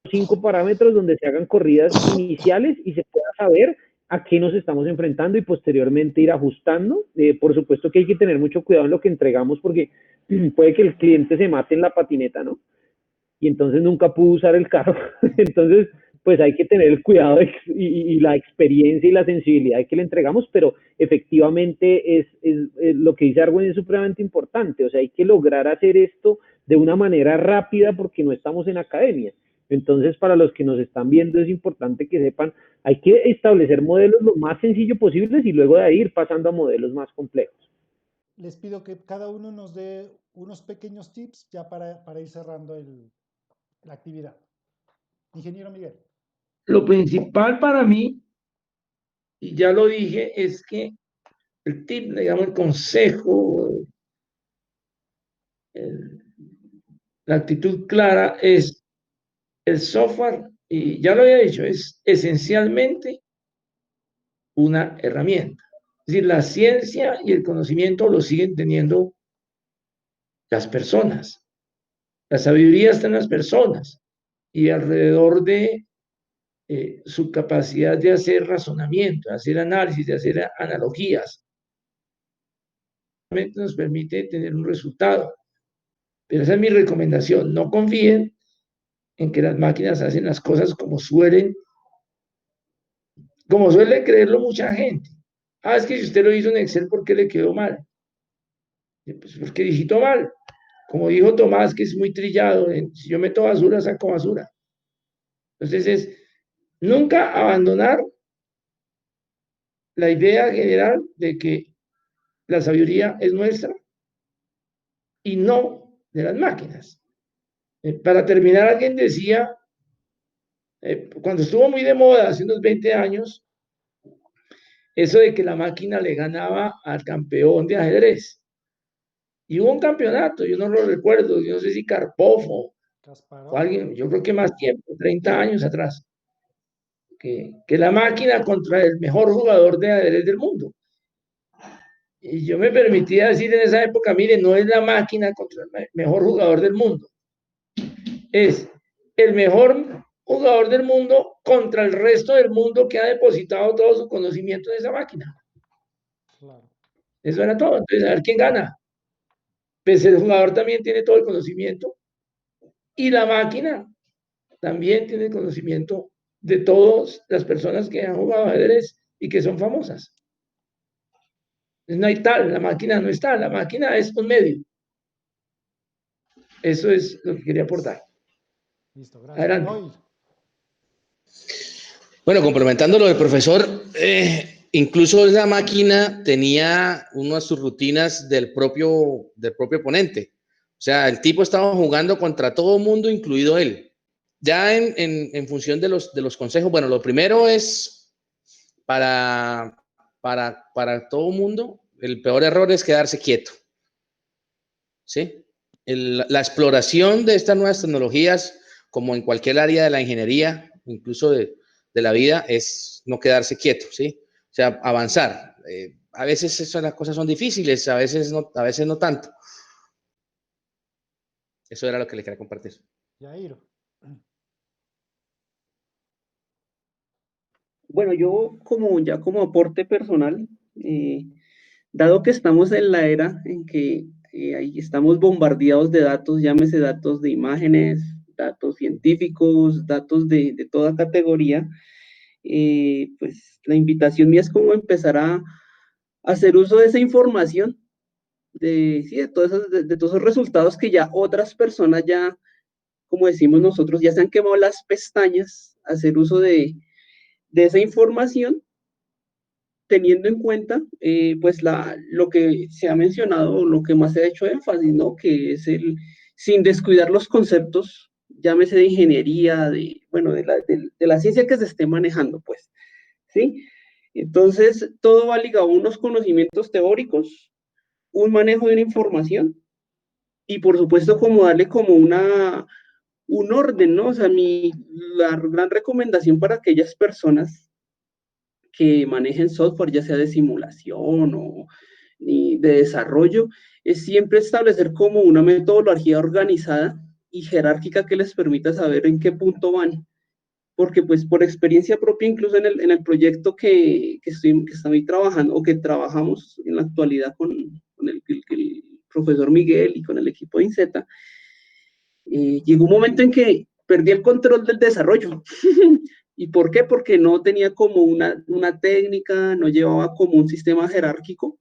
5 parámetros donde se hagan corridas iniciales y se pueda saber a qué nos estamos enfrentando y posteriormente ir ajustando. Por supuesto que hay que tener mucho cuidado en lo que entregamos porque puede que el cliente se mate en la patineta, ¿no? Y entonces nunca pudo usar el carro. Entonces, pues hay que tener el cuidado y la experiencia y la sensibilidad que le entregamos, pero efectivamente es lo que dice Arwen es supremamente importante. O sea, hay que lograr hacer esto de una manera rápida porque no estamos en academia. Entonces, para los que nos están viendo, es importante que sepan, hay que establecer modelos lo más sencillo posibles y luego de ahí ir pasando a modelos más complejos. Les pido que cada uno nos dé unos pequeños tips ya para ir cerrando la actividad. Ingeniero Miguel. Lo principal para mí, y ya lo dije, es que el tip, digamos, el consejo, la actitud clara es el software, y ya lo había dicho, es esencialmente una herramienta. Es decir, la ciencia y el conocimiento lo siguen teniendo las personas. La sabiduría está en las personas y alrededor de su capacidad de hacer razonamiento, de hacer análisis, de hacer analogías. Nos permite tener un resultado. Pero esa es mi recomendación. No confíen en que las máquinas hacen las cosas como suele creerlo mucha gente. Ah, es que si usted lo hizo en Excel, ¿por qué le quedó mal? Pues porque digitó mal. Como dijo Tomás, que es muy trillado, si yo meto basura, saco basura. Entonces es nunca abandonar la idea general de que la sabiduría es nuestra y no de las máquinas. Para terminar, alguien decía, cuando estuvo muy de moda hace unos 20 años, eso de que la máquina le ganaba al campeón de ajedrez. Y hubo un campeonato, yo no lo recuerdo, yo no sé si Karpov o Kasparov. alguien, yo creo que más tiempo, 30 años atrás, que la máquina contra el mejor jugador de ajedrez del mundo. Y yo me permitía decir en esa época, mire, no es la máquina contra el mejor jugador del mundo, es el mejor jugador del mundo contra el resto del mundo que ha depositado todo su conocimiento en esa máquina. Claro. Eso era todo. Entonces, a ver quién gana. Pues el jugador también tiene todo el conocimiento y la máquina también tiene conocimiento de todas las personas que han jugado ajedrez y que son famosas. No hay tal, la máquina no está, la máquina es un medio. Eso es lo que quería aportar. Listo, gracias. Adelante. Doyle. Bueno, complementando lo del profesor, incluso la máquina tenía una de sus rutinas del propio oponente. O sea, el tipo estaba jugando contra todo el mundo, incluido él. Ya en función de los consejos, bueno, lo primero es para todo el mundo, el peor error es quedarse quieto. ¿Sí? La exploración de estas nuevas tecnologías, como en cualquier área de la ingeniería, incluso de la vida, es no quedarse quieto, ¿sí? O sea, avanzar. A veces las cosas son difíciles, a veces no tanto. Eso era lo que le quería compartir. Yair. Bueno, yo como aporte personal, dado que estamos en la era en que ahí estamos bombardeados de datos, llámese datos de imágenes, datos científicos, datos de toda categoría, pues la invitación mía es como empezar a hacer uso de esa información, sí, de todos esos resultados que ya otras personas ya, como decimos nosotros, ya se han quemado las pestañas, hacer uso de esa información teniendo en cuenta, pues, lo que se ha mencionado, lo que más se ha hecho énfasis, ¿no? Que es sin descuidar los conceptos, llámese de ingeniería, bueno, de la ciencia que se esté manejando, pues, ¿sí? Entonces, todo va ligado a unos conocimientos teóricos, un manejo de una información y, por supuesto, como darle como un orden, ¿no? O sea, la gran recomendación para aquellas personas que manejen software, ya sea de simulación o de desarrollo, es siempre establecer como una metodología organizada y jerárquica que les permita saber en qué punto van. Porque pues por experiencia propia, incluso en el proyecto que estoy trabajando o que trabajamos en la actualidad con el profesor Miguel y con el equipo de INZETA, llegó un momento en que perdí el control del desarrollo. ¿Y por qué? Porque no tenía como una técnica, no llevaba como un sistema jerárquico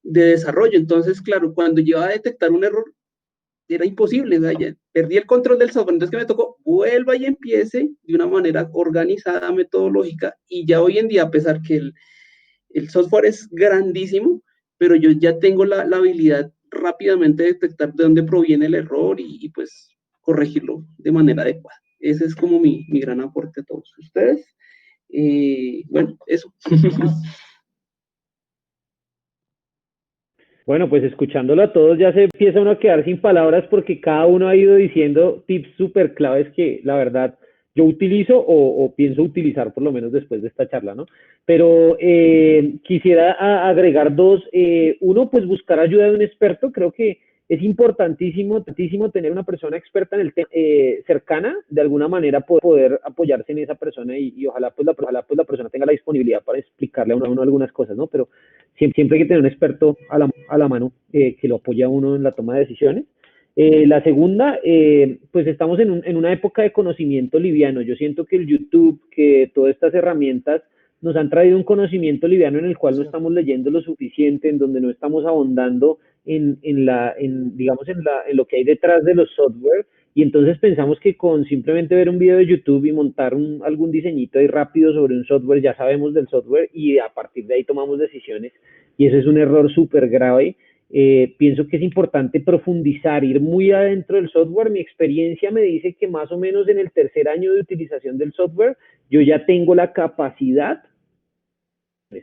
de desarrollo. Entonces, claro, cuando yo iba a detectar un error, era imposible, o sea, ya perdí el control del software. Entonces, que me tocó, vuelva y empiece de una manera organizada, metodológica, y ya hoy en día, a pesar que el software es grandísimo, pero yo ya tengo la habilidad rápidamente de detectar de dónde proviene el error y pues corregirlo de manera adecuada. Ese es como mi gran aporte a todos ustedes. Bueno, eso. Tomás. Bueno, pues escuchándolo a todos ya se empieza uno a quedar sin palabras porque cada uno ha ido diciendo tips súper claves que la verdad yo utilizo o pienso utilizar por lo menos después de esta charla, ¿no? Pero quisiera agregar dos. Uno, pues buscar ayuda de un experto. Creo que es importantísimo tener una persona experta en el tema, cercana, de alguna manera poder apoyarse en esa persona y ojalá pues la persona tenga la disponibilidad para explicarle a uno algunas cosas, ¿no? Pero siempre hay que tener un experto a la mano que lo apoye a uno en la toma de decisiones. La segunda, pues estamos en una época de conocimiento liviano. Yo siento que el YouTube, que todas estas herramientas nos han traído un conocimiento liviano en el cual no estamos leyendo lo suficiente, en donde no estamos ahondando digamos, en lo que hay detrás de los software, y entonces pensamos que con simplemente ver un video de YouTube y montar algún diseñito ahí rápido sobre un software, ya sabemos del software y a partir de ahí tomamos decisiones, y ese es un error súper grave. Pienso que es importante profundizar, ir muy adentro del software. Mi experiencia me dice que más o menos en el tercer año de utilización del software, yo ya tengo la capacidad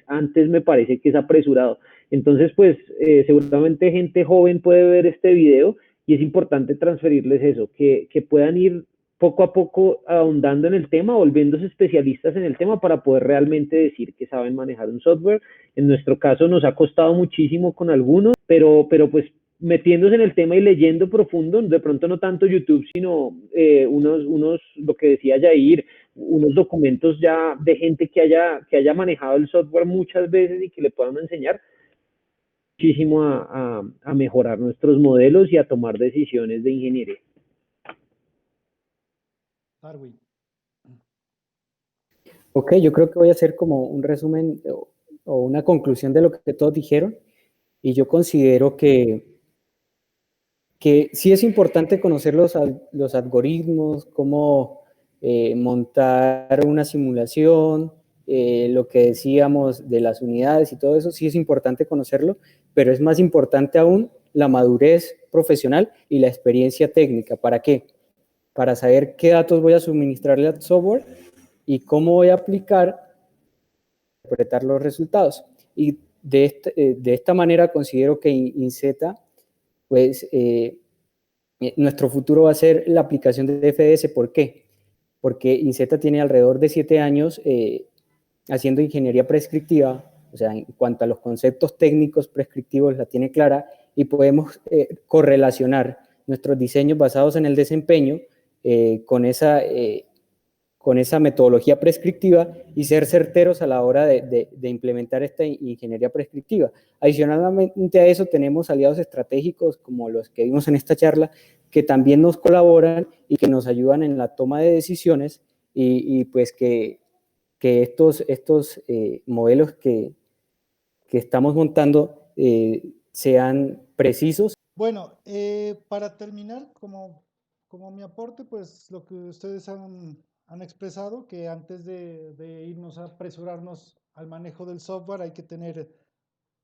Antes me parece que es apresurado. Entonces, pues seguramente gente joven puede ver este video y es importante transferirles eso, que puedan ir poco a poco ahondando en el tema, volviéndose especialistas en el tema para poder realmente decir que saben manejar un software. En nuestro caso nos ha costado muchísimo con algunos, pero pues metiéndose en el tema y leyendo profundo, de pronto no tanto YouTube, sino lo que decía Yair, unos documentos ya de gente que haya manejado el software muchas veces y que le puedan enseñar muchísimo a mejorar nuestros modelos y a tomar decisiones de ingeniería. Darwin. Ok, yo creo que voy a hacer como un resumen o una conclusión de lo que todos dijeron, y yo considero que sí es importante conocer los algoritmos, cómo montar una simulación, lo que decíamos de las unidades y todo eso, sí es importante conocerlo, pero es más importante aún la madurez profesional y la experiencia técnica. ¿Para qué? Para saber qué datos voy a suministrarle al software y cómo voy a aplicar, interpretar los resultados. Y de esta manera considero que INZETA, pues, nuestro futuro va a ser la aplicación de FDS. ¿Por qué? Porque INZETA tiene alrededor de 7 años haciendo ingeniería prescriptiva, o sea, en cuanto a los conceptos técnicos prescriptivos la tiene clara, y podemos correlacionar nuestros diseños basados en el desempeño con esa metodología prescriptiva y ser certeros a la hora de implementar esta ingeniería prescriptiva. Adicionalmente a eso, tenemos aliados estratégicos como los que vimos en esta charla, que también nos colaboran y que nos ayudan en la toma de decisiones, y pues que estos modelos que estamos montando sean precisos. Bueno, para terminar, como mi aporte, pues lo que ustedes han expresado, que antes de irnos a apresurarnos al manejo del software hay que tener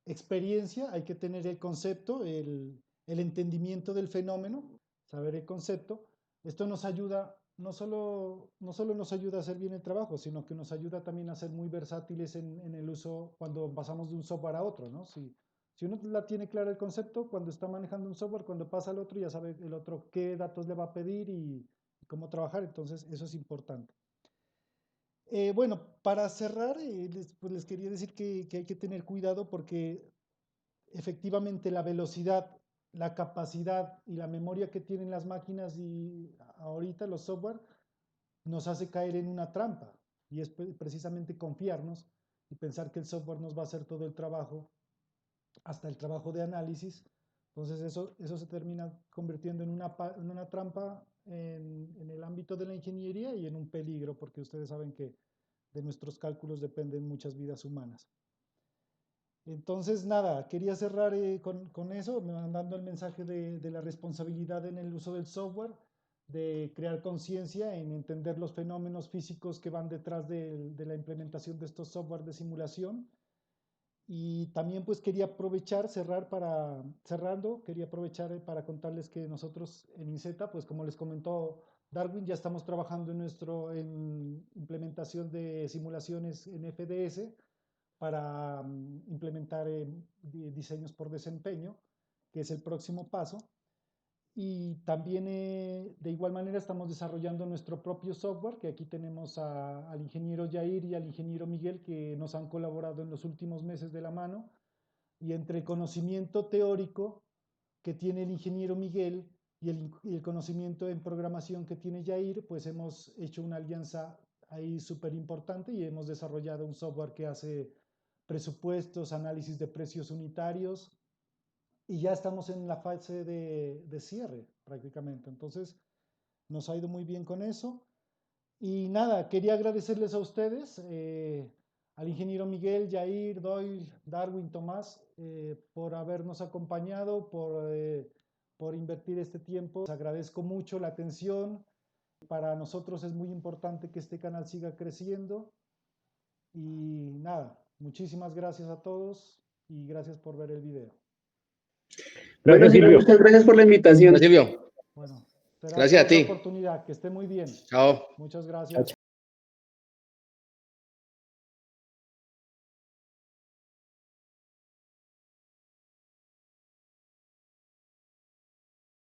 experiencia, hay que tener el concepto, el entendimiento del fenómeno, saber el concepto. Esto nos ayuda, no solo nos ayuda a hacer bien el trabajo, sino que nos ayuda también a ser muy versátiles en el uso cuando pasamos de un software a otro, ¿no? Si uno la tiene claro el concepto, cuando está manejando un software, cuando pasa al otro, ya sabe el otro qué datos le va a pedir y cómo trabajar. Entonces, eso es importante. Bueno, para cerrar, pues les quería decir que hay que tener cuidado porque efectivamente la velocidad, la capacidad y la memoria que tienen las máquinas y ahorita los software nos hace caer en una trampa, y es precisamente confiarnos y pensar que el software nos va a hacer todo el trabajo, hasta el trabajo de análisis. Entonces eso se termina convirtiendo en una trampa en el ámbito de la ingeniería y en un peligro, porque ustedes saben que de nuestros cálculos dependen muchas vidas humanas. Entonces, nada, quería cerrar con eso, mandando el mensaje de la responsabilidad en el uso del software, de crear conciencia en entender los fenómenos físicos que van detrás de la implementación de estos software de simulación. Y también pues quería aprovechar, quería aprovechar para contarles que nosotros en INZETA, pues como les comentó Darwin, ya estamos trabajando en implementación de simulaciones en FDS para implementar diseños por desempeño, que es el próximo paso. Y también de igual manera estamos desarrollando nuestro propio software, que aquí tenemos al ingeniero Yair y al ingeniero Miguel, que nos han colaborado en los últimos meses de la mano. Y entre el conocimiento teórico que tiene el ingeniero Miguel y el conocimiento en programación que tiene Yair, pues hemos hecho una alianza ahí súper importante y hemos desarrollado un software que hace presupuestos, análisis de precios unitarios, y ya estamos en la fase de cierre prácticamente. Entonces, nos ha ido muy bien con eso. Y nada, quería agradecerles a ustedes, al ingeniero Miguel, Yair, Doyle, Darwin, Tomás, por habernos acompañado, por invertir este tiempo. Les agradezco mucho la atención. Para nosotros es muy importante que este canal siga creciendo. Y nada, muchísimas gracias a todos y gracias por ver el video. Bueno, Gracias, Silvio, Silvio. muchas gracias por la invitación. Gracias, Silvio. Bueno, será Gracias hasta a otra ti. oportunidad. Que esté muy bien. Chao. Muchas gracias.